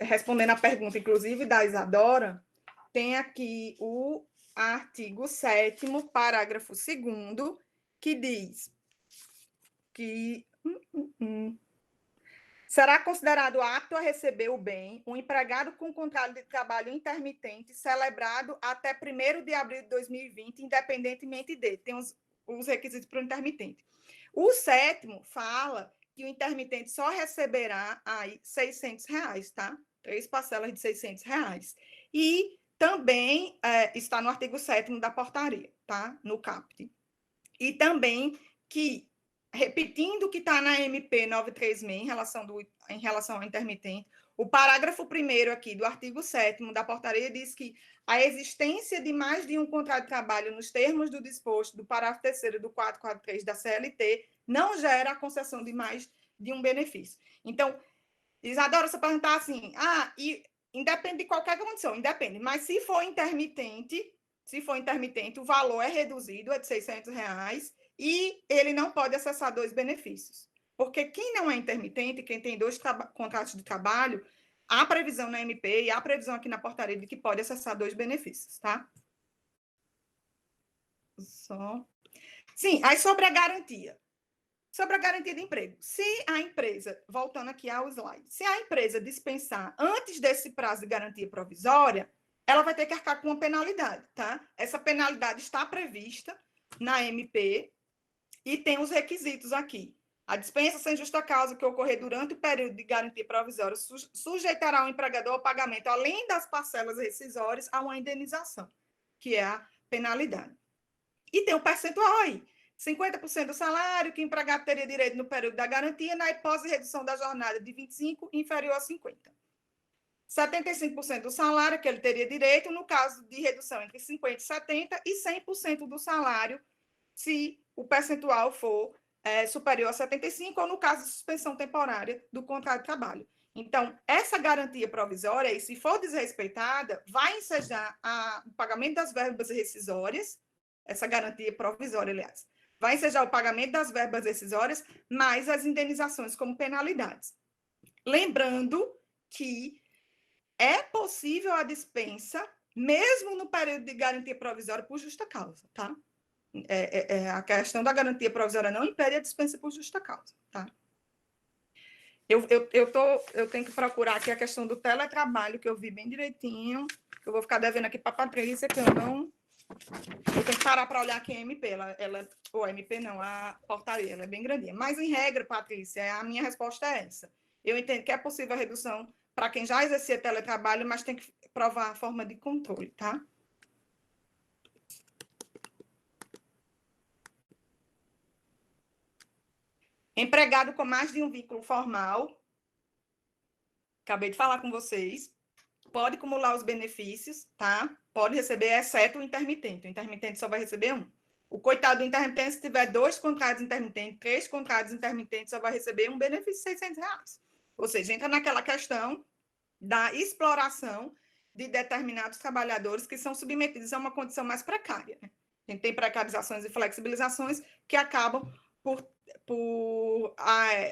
respondendo a pergunta, inclusive, da Isadora, tem aqui o artigo 7º, parágrafo 2º, que diz que será considerado apto a receber o bem um empregado com contrato de trabalho intermitente celebrado até 1º de abril de 2020, independentemente de... Tem os requisitos para o intermitente. O 7º fala que o intermitente só receberá aí R$600, tá? 3 parcelas de R$600. E também está no artigo 7º da portaria, tá? No CAPT. E também que, repetindo o que está na MP 936 em relação ao intermitente, O parágrafo 1º aqui do artigo 7º da portaria diz que a existência de mais de um contrato de trabalho nos termos do disposto do parágrafo 3º do 443 da CLT não gera a concessão de mais de um benefício. Então, Isadora, você perguntar assim, e independe de qualquer condição, independe, mas se for intermitente, o valor é reduzido, é de R$600, e ele não pode acessar 2 benefícios. Porque quem não é intermitente, quem tem 2 contratos de trabalho, há previsão na MP e há previsão aqui na portaria de que pode acessar 2 benefícios, tá? Sim, aí sobre a garantia. Sobre a garantia de emprego. Se a empresa, voltando aqui ao slide, se a empresa dispensar antes desse prazo de garantia provisória, ela vai ter que arcar com uma penalidade, tá? Essa penalidade está prevista na MP e tem os requisitos aqui. A dispensa sem justa causa que ocorrer durante o período de garantia provisória sujeitará o empregador ao pagamento, além das parcelas rescisórias, a uma indenização, que é a penalidade. E tem um percentual aí. 50% do salário que o empregado teria direito no período da garantia, na hipótese de redução da jornada de 25 inferior a 50. 75% do salário que ele teria direito no caso de redução entre 50% e 70%, e 100% do salário se o percentual for superior a 75%, ou no caso de suspensão temporária do contrato de trabalho. Então, essa garantia provisória, e se for desrespeitada, vai ensejar o pagamento das verbas rescisórias, essa garantia provisória, aliás, vai ensejar o pagamento das verbas rescisórias, mais as indenizações como penalidades. Lembrando que é possível a dispensa, mesmo no período de garantia provisória, por justa causa, tá? A questão da garantia provisória não impede a dispensa por justa causa, tá? Eu tenho que procurar aqui a questão do teletrabalho, que eu vi bem direitinho. Eu vou ficar devendo aqui para a Patrícia, que eu não... Eu tenho que parar para olhar aqui a MP. Ou a MP não, a portaria, ela é bem grandinha. Mas, em regra, Patrícia, a minha resposta é essa. Eu entendo que é possível a redução para quem já exercia teletrabalho, mas tem que provar a forma de controle, tá? Empregado com mais de um vínculo formal, acabei de falar com vocês, pode acumular os benefícios, tá? Pode receber, exceto o intermitente. O intermitente só vai receber um. O coitado do intermitente, se tiver 2 contratos intermitentes, 3 contratos intermitentes, só vai receber um benefício de R$600. Ou seja, entra naquela questão da exploração de determinados trabalhadores que são submetidos a uma condição mais precária, né? A gente tem precarizações e flexibilizações que acabam por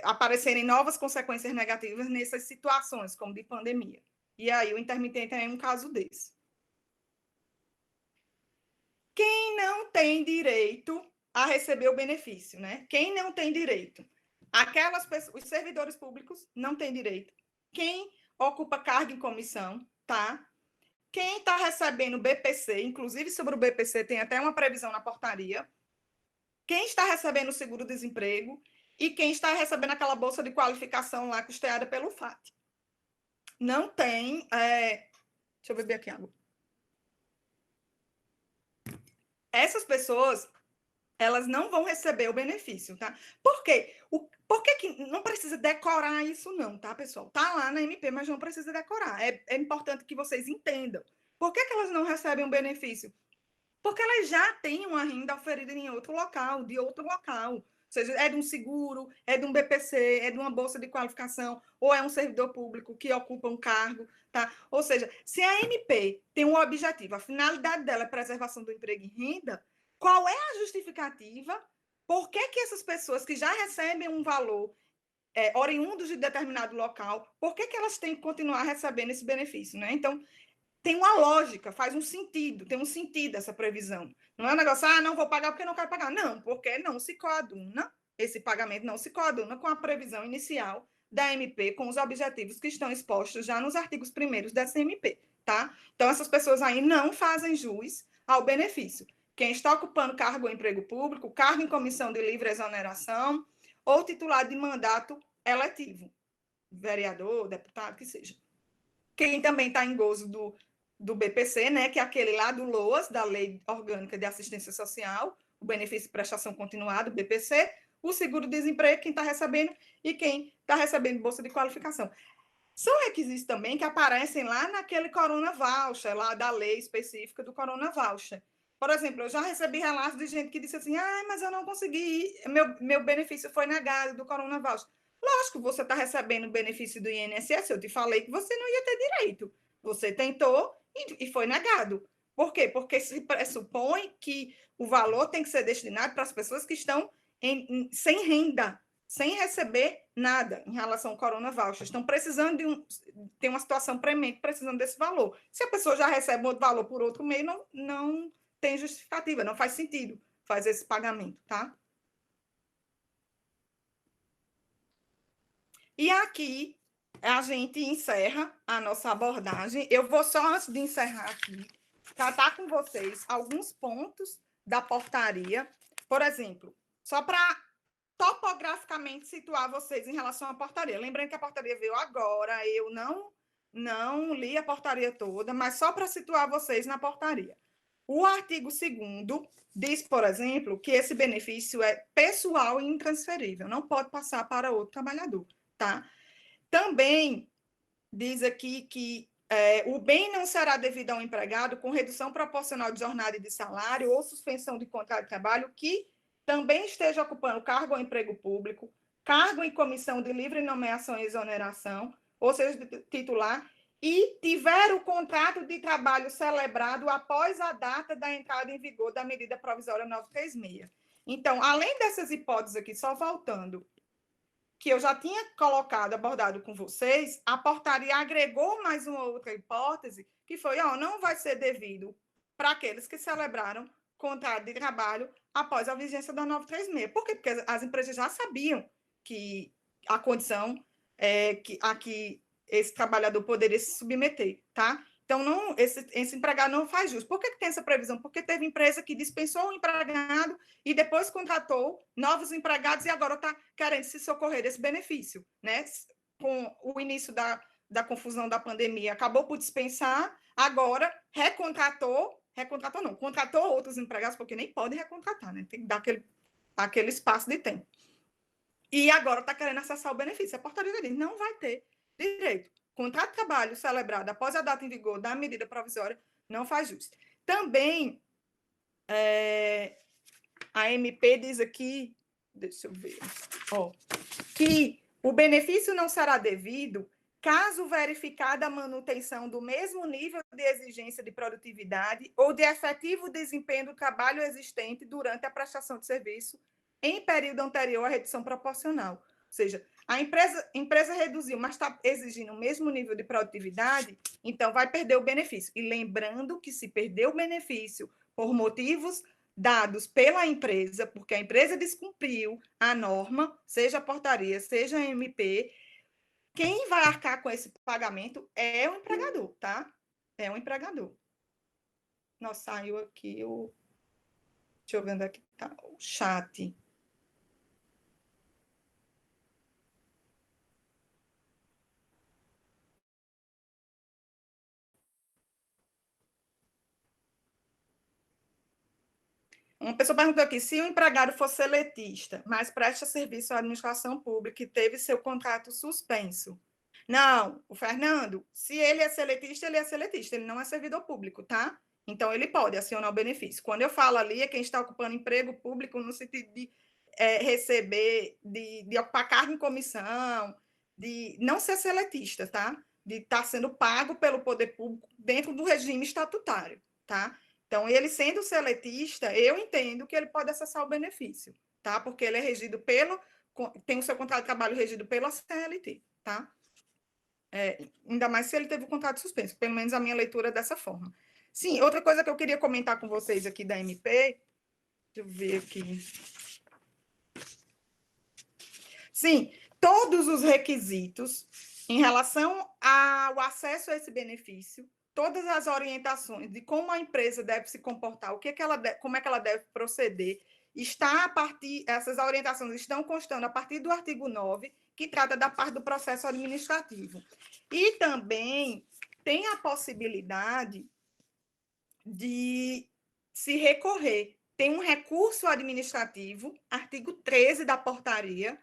aparecerem novas consequências negativas nessas situações, como de pandemia. E aí o intermitente é um caso desse. Quem não tem direito a receber o benefício, né? Quem não tem direito? Aquelas pessoas, os servidores públicos não têm direito. Quem ocupa cargo em comissão, tá? Quem está recebendo BPC, inclusive sobre o BPC tem até uma previsão na portaria. Quem está recebendo o seguro-desemprego e quem está recebendo aquela bolsa de qualificação lá custeada pelo FAT. Não tem... Deixa eu beber aqui água. Essas pessoas, elas não vão receber o benefício, tá? Por quê? Por que não precisa decorar isso não, tá, pessoal? Tá lá na MP, mas não precisa decorar. É importante que vocês entendam. Por que elas não recebem o benefício? Porque elas já têm uma renda oferida em outro local, de outro local. Ou seja, é de um seguro, é de um BPC, é de uma bolsa de qualificação, ou é um servidor público que ocupa um cargo, tá? Ou seja, se a MP tem um objetivo, a finalidade dela é preservação do emprego e renda, qual é a justificativa? Por que essas pessoas que já recebem um valor oriundos de determinado local, por que elas têm que continuar recebendo esse benefício, né? Então, tem uma lógica, faz um sentido, tem um sentido essa previsão. Não é um negócio, não vou pagar porque não quero pagar. Não, porque não se coaduna, esse pagamento não se coaduna com a previsão inicial da MP, com os objetivos que estão expostos já nos artigos 1º dessa MP, tá? Então, essas pessoas aí não fazem jus ao benefício. Quem está ocupando cargo ou emprego público, cargo em comissão de livre exoneração ou titular de mandato eletivo, vereador, deputado, que seja. Quem também está em gozo do BPC, né, que é aquele lá do LOAS, da Lei Orgânica de Assistência Social, o benefício de prestação continuada, BPC, o seguro-desemprego, quem está recebendo, e quem está recebendo bolsa de qualificação. São requisitos também que aparecem lá naquele Corona Voucher, lá da lei específica do Corona Voucher. Por exemplo, eu já recebi relatos de gente que disse assim, mas eu não consegui, meu benefício foi negado do Corona Voucher. Lógico, você está recebendo o benefício do INSS, eu te falei que você não ia ter direito. Você tentou e foi negado. Por quê? Porque se pressupõe que o valor tem que ser destinado para as pessoas que estão sem renda, sem receber nada em relação ao Corona Voucher. Estão precisando tem uma situação premente, precisando desse valor. Se a pessoa já recebe outro valor por outro meio, não tem justificativa, não faz sentido fazer esse pagamento, tá? E aqui a gente encerra a nossa abordagem. Eu vou só, antes de encerrar aqui, tratar com vocês alguns pontos da portaria. Por exemplo, só para topograficamente situar vocês em relação à portaria. Lembrando que a portaria veio agora, eu não li a portaria toda, mas só para situar vocês na portaria. O artigo 2º diz, por exemplo, que esse benefício é pessoal e intransferível, não pode passar para outro trabalhador, tá? Também diz aqui que o bem não será devido ao empregado com redução proporcional de jornada e de salário ou suspensão de contrato de trabalho que também esteja ocupando cargo ou emprego público, cargo em comissão de livre nomeação e exoneração, ou seja, titular, e tiver o contrato de trabalho celebrado após a data da entrada em vigor da medida provisória 936. Então, além dessas hipóteses aqui, só voltando, que eu já tinha colocado, abordado com vocês, a portaria agregou mais uma outra hipótese, que foi, não vai ser devido para aqueles que celebraram contrato de trabalho após a vigência da 936. Por quê? Porque as empresas já sabiam que a condição a que esse trabalhador poderia se submeter, tá? Então, esse empregado não faz jus. Por que tem essa previsão? Porque teve empresa que dispensou o empregado e depois contratou novos empregados e agora está querendo se socorrer desse benefício, né? Com o início da confusão da pandemia, acabou por dispensar, agora contratou outros empregados, porque nem pode recontratar, né? Tem que dar aquele espaço de tempo. E agora está querendo acessar o benefício. A portaria diz, não vai ter direito. Contrato de trabalho celebrado após a data em vigor da medida provisória não faz jus. Também, a MP diz aqui, deixa eu ver, que o benefício não será devido caso verificada a manutenção do mesmo nível de exigência de produtividade ou de efetivo desempenho do trabalho existente durante a prestação de serviço em período anterior à redução proporcional. Ou seja, a empresa reduziu, mas está exigindo o mesmo nível de produtividade, então vai perder o benefício. E lembrando que se perder o benefício por motivos dados pela empresa, porque a empresa descumpriu a norma, seja a portaria, seja a MP, quem vai arcar com esse pagamento é o empregador, tá? É o empregador. Nossa, saiu aqui o... Deixa eu ver onde é que tá o chat. Uma pessoa perguntou aqui, se o empregado for seletista, mas presta serviço à administração pública e teve seu contrato suspenso. Não, o Fernando, se ele é seletista, ele não é servidor público, tá? Então, ele pode acionar o benefício. Quando eu falo ali, é quem está ocupando emprego público no sentido de receber, de ocupar cargo em comissão, de não ser seletista, tá? De estar sendo pago pelo poder público dentro do regime estatutário, tá? Então, ele sendo seletista, eu entendo que ele pode acessar o benefício, tá? Porque ele é regido tem o seu contrato de trabalho regido pela CLT, tá? Ainda mais se ele teve o contrato suspenso, pelo menos a minha leitura é dessa forma. Sim, outra coisa que eu queria comentar com vocês aqui da MP, deixa eu ver aqui. Sim, todos os requisitos em relação ao acesso a esse benefício, todas as orientações de como a empresa deve se comportar, como é que ela deve proceder, essas orientações estão constando a partir do artigo 9, que trata da parte do processo administrativo. E também tem a possibilidade de se recorrer. Tem um recurso administrativo, artigo 13 da portaria,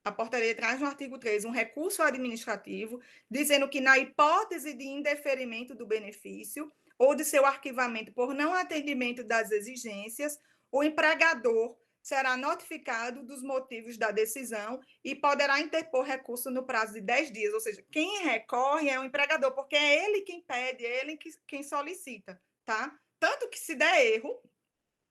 a portaria traz no artigo 3 um recurso administrativo, dizendo que, na hipótese de indeferimento do benefício ou de seu arquivamento por não atendimento das exigências, o empregador será notificado dos motivos da decisão e poderá interpor recurso no prazo de 10 dias. Ou seja, quem recorre é o empregador, porque é ele quem pede, é ele quem solicita, tá? Tanto que, se der erro,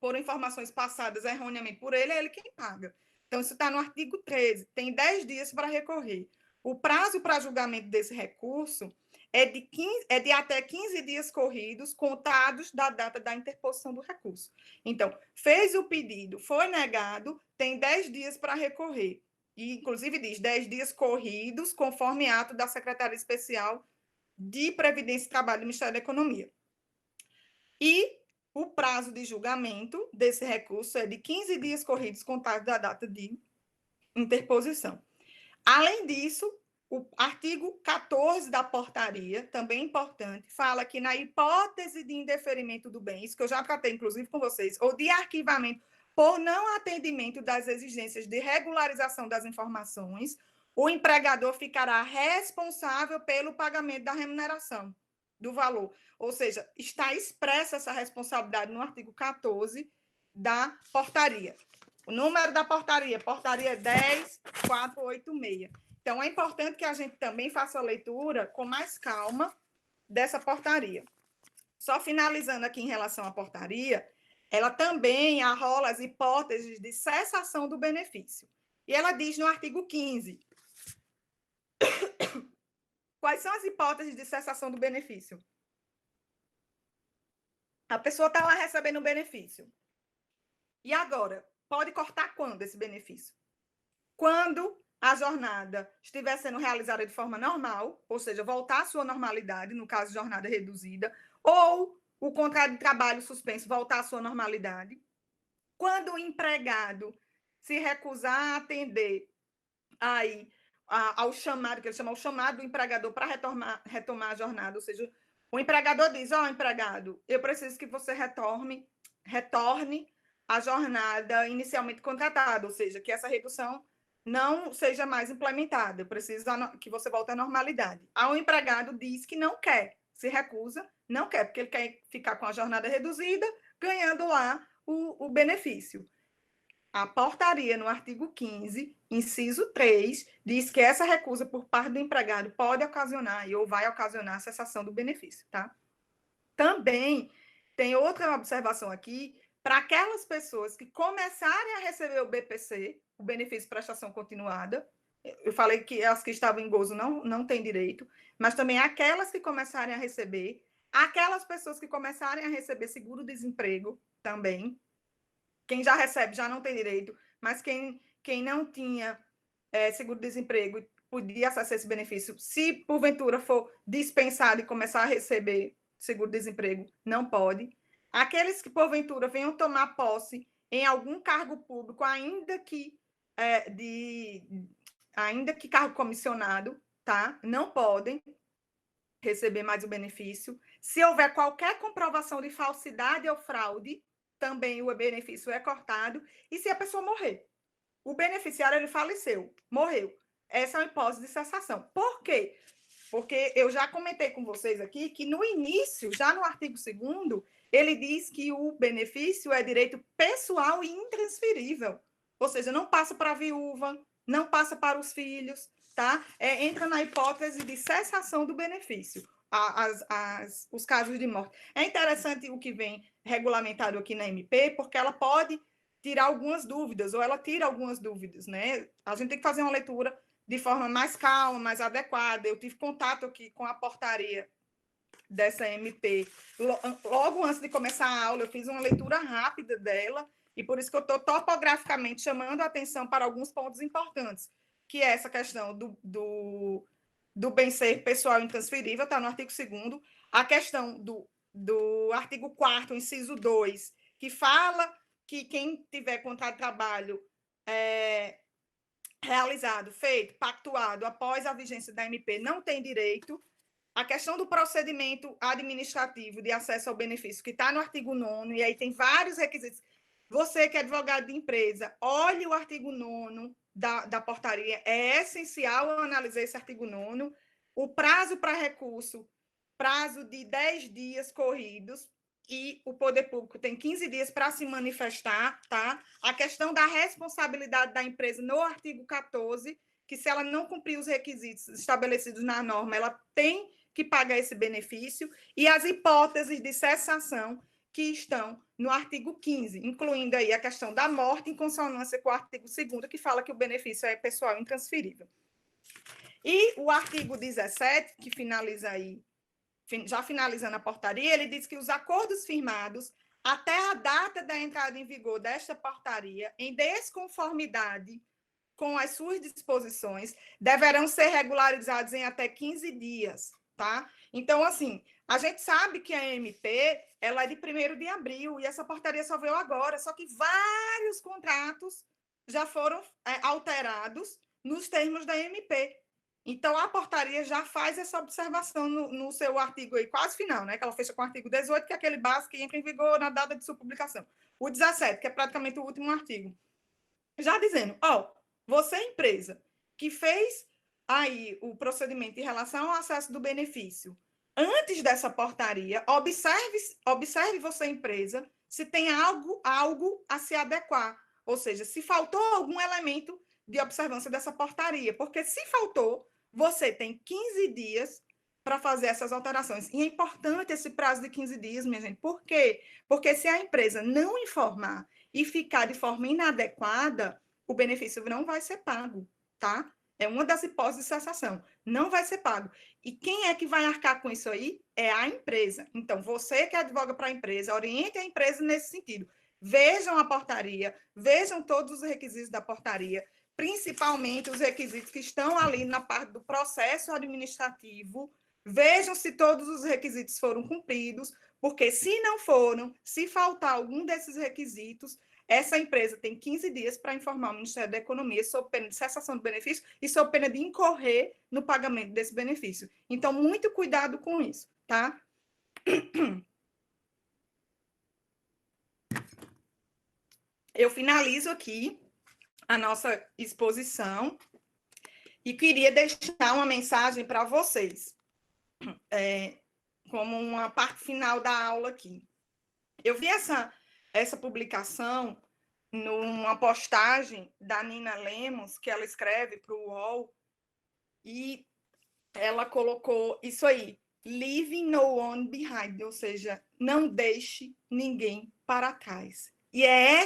por informações passadas erroneamente por ele, é ele quem paga. Então, isso está no artigo 13, tem 10 dias para recorrer. O prazo para julgamento desse recurso é de até 15 dias corridos, contados da data da interposição do recurso. Então, fez o pedido, foi negado, tem 10 dias para recorrer. E, inclusive, diz 10 dias corridos, conforme ato da Secretaria Especial de Previdência e Trabalho do Ministério da Economia. E o prazo de julgamento desse recurso é de 15 dias corridos, contados da data de interposição. Além disso, o artigo 14 da portaria, também importante, fala que, na hipótese de indeferimento do bem, isso que eu já tratei, inclusive, com vocês, ou de arquivamento por não atendimento das exigências de regularização das informações, o empregador ficará responsável pelo pagamento da remuneração do valor. Ou seja, está expressa essa responsabilidade no artigo 14 da portaria. O número da portaria 10.486. Então, é importante que a gente também faça a leitura com mais calma dessa portaria. Só finalizando aqui em relação à portaria, ela também arrola as hipóteses de cessação do benefício. E ela diz no artigo 15 quais são as hipóteses de cessação do benefício. A pessoa está lá recebendo o benefício. E agora, pode cortar quando esse benefício? Quando a jornada estiver sendo realizada de forma normal, ou seja, voltar à sua normalidade, no caso de jornada reduzida, ou o contrato de trabalho suspenso voltar à sua normalidade. Quando o empregado se recusar a atender aí ao chamado, que ele chama o chamado do empregador para retomar a jornada, ou seja, o empregador diz, empregado, eu preciso que você retorne a jornada inicialmente contratada, ou seja, que essa redução não seja mais implementada, eu preciso que você volte à normalidade. Aí o empregado diz que não quer, se recusa, não quer, porque ele quer ficar com a jornada reduzida, ganhando lá o benefício. A portaria, no artigo 15, inciso 3, diz que essa recusa por parte do empregado pode ocasionar ou vai ocasionar a cessação do benefício, tá? Também tem outra observação aqui, para aquelas pessoas que começarem a receber o BPC, o benefício de prestação continuada, eu falei que as que estavam em gozo não têm direito, mas também aquelas que começarem a receber, aquelas pessoas que começarem a receber seguro-desemprego também, quem já recebe já não tem direito, mas quem não tinha seguro-desemprego e podia acessar esse benefício, se porventura for dispensado e começar a receber seguro-desemprego, não pode. Aqueles que porventura venham tomar posse em algum cargo público, ainda que cargo comissionado, tá? Não podem receber mais o benefício. Se houver qualquer comprovação de falsidade ou fraude, também o benefício é cortado. E se a pessoa morrer, o beneficiário ele faleceu, morreu, essa é uma hipótese de cessação. Por quê? Porque eu já comentei com vocês aqui que no início, já no artigo 2º, ele diz que o benefício é direito pessoal e intransferível. Ou seja, não passa para a viúva, não passa para os filhos, tá? Entra na hipótese de cessação do benefício, os casos de morte. É interessante o que vem regulamentado aqui na MP, porque ela pode tirar algumas dúvidas, ou ela tira algumas dúvidas, né? A gente tem que fazer uma leitura de forma mais calma, mais adequada. Eu tive contato aqui com a portaria dessa MP. Logo antes de começar a aula, eu fiz uma leitura rápida dela, e por isso que eu estou topograficamente chamando a atenção para alguns pontos importantes, que é essa questão do bem-ser pessoal intransferível, está no artigo 2º, a questão do artigo 4º, inciso 2, que fala que quem tiver contrato de trabalho realizado, feito, pactuado após a vigência da MP não tem direito. A questão do procedimento administrativo de acesso ao benefício, que está no artigo 9º, e aí tem vários requisitos Você que é advogado de empresa, olhe o artigo 9º da portaria. É essencial eu analisar esse artigo 9º. O prazo para recurso, prazo de 10 dias corridos, e o poder público tem 15 dias para se manifestar, tá? A questão da responsabilidade da empresa no artigo 14, que se ela não cumprir os requisitos estabelecidos na norma, ela tem que pagar esse benefício, e as hipóteses de cessação que estão no artigo 15, incluindo aí a questão da morte, em consonância com o artigo 2º, que fala que o benefício é pessoal intransferível. E o artigo 17, que finaliza aí, já finalizando a portaria, ele diz que os acordos firmados até a data da entrada em vigor desta portaria, em desconformidade com as suas disposições, deverão ser regularizados em até 15 dias, tá? Então, assim, a gente sabe que a MP, ela é de 1º de abril, e essa portaria só veio agora, só que vários contratos já foram alterados nos termos da MP. Então, a portaria já faz essa observação no seu artigo aí, quase final, né? Que ela fecha com o artigo 18, que é aquele básico que entra em vigor na data de sua publicação. O 17, que é praticamente o último artigo. Já dizendo, você, empresa, que fez aí o procedimento em relação ao acesso do benefício, antes dessa portaria, observe você, empresa, se tem algo a se adequar. Ou seja, se faltou algum elemento de observância dessa portaria. Porque se faltou, você tem 15 dias para fazer essas alterações. E é importante esse prazo de 15 dias, minha gente. Por quê? Porque se a empresa não informar e ficar de forma inadequada, o benefício não vai ser pago, tá? É uma das hipóteses de cessação. Não vai ser pago. E quem é que vai arcar com isso aí? É a empresa. Então, você que advoga para a empresa, oriente a empresa nesse sentido. Vejam a portaria, vejam todos os requisitos da portaria, principalmente os requisitos que estão ali na parte do processo administrativo. Vejam se todos os requisitos foram cumpridos, porque se não foram, se faltar algum desses requisitos, essa empresa tem 15 dias para informar o Ministério da Economia sob pena de cessação do benefício e sob pena de incorrer no pagamento desse benefício. Então, muito cuidado com isso, tá? Eu finalizo aqui a nossa exposição e queria deixar uma mensagem para vocês, como uma parte final da aula aqui. Eu vi essa publicação numa postagem da Nina Lemos, que ela escreve para o UOL, e ela colocou isso aí, leaving no one behind, ou seja, não deixe ninguém para trás. E é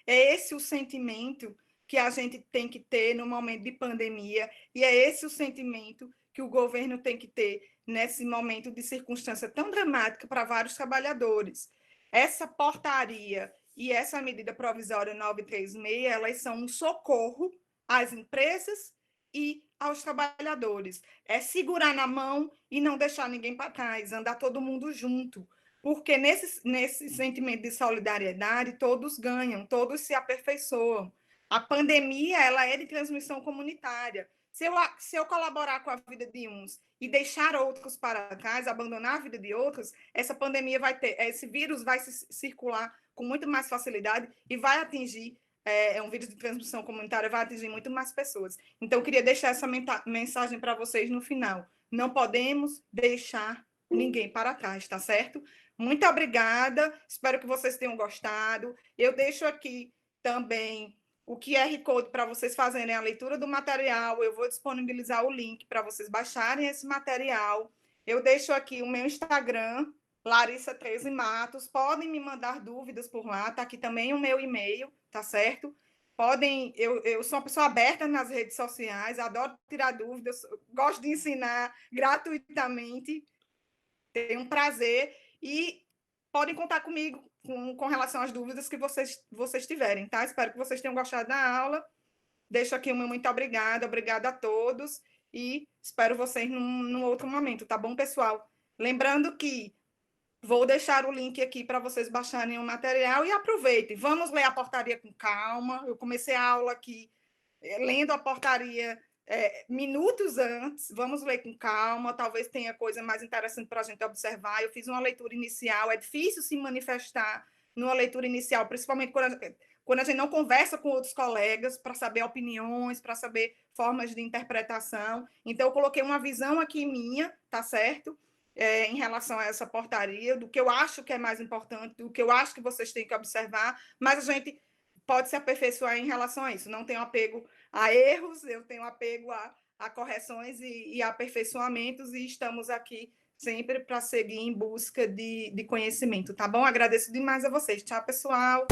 esse o sentimento que a gente tem que ter no momento de pandemia, e é esse o sentimento que o governo tem que ter nesse momento de circunstância tão dramática para vários trabalhadores. Essa portaria e essa medida provisória 936, elas são um socorro às empresas e aos trabalhadores. É segurar na mão e não deixar ninguém para trás, andar todo mundo junto. Porque nesse sentimento de solidariedade, todos ganham, todos se aperfeiçoam. A pandemia, ela é de transmissão comunitária. Se eu colaborar com a vida de uns e deixar outros para trás, abandonar a vida de outros, essa pandemia esse vírus vai circular com muito mais facilidade e vai atingir, um vírus de transmissão comunitária, vai atingir muito mais pessoas. Então, eu queria deixar essa mensagem para vocês no final. Não podemos deixar ninguém para trás, tá certo? Muito obrigada, espero que vocês tenham gostado. Eu deixo aqui também o QR Code para vocês fazerem a leitura do material. Eu vou disponibilizar o link para vocês baixarem esse material. Eu deixo aqui o meu Instagram, Larissa 13 Matos. Podem me mandar dúvidas por lá. Está aqui também o meu e-mail, tá certo? Eu sou uma pessoa aberta nas redes sociais, adoro tirar dúvidas, gosto de ensinar gratuitamente. Tenho um prazer e podem contar comigo com relação às dúvidas que vocês tiverem, tá? Espero que vocês tenham gostado da aula. Deixo aqui o meu muito obrigada a todos e espero vocês num outro momento, tá bom, pessoal? Lembrando que vou deixar o link aqui para vocês baixarem o material e aproveitem. Vamos ler a portaria com calma. Eu comecei a aula aqui lendo a portaria minutos antes, vamos ler com calma, talvez tenha coisa mais interessante para a gente observar. Eu fiz uma leitura inicial, é difícil se manifestar numa leitura inicial, principalmente quando a gente não conversa com outros colegas para saber opiniões, para saber formas de interpretação. Então, eu coloquei uma visão aqui minha, tá certo? Em relação a essa portaria, do que eu acho que é mais importante, do que eu acho que vocês têm que observar, mas a gente pode se aperfeiçoar em relação a isso. Não tenho apego a erros, eu tenho apego a correções e aperfeiçoamentos, e estamos aqui sempre para seguir em busca de conhecimento, tá bom? Agradeço demais a vocês. Tchau, pessoal!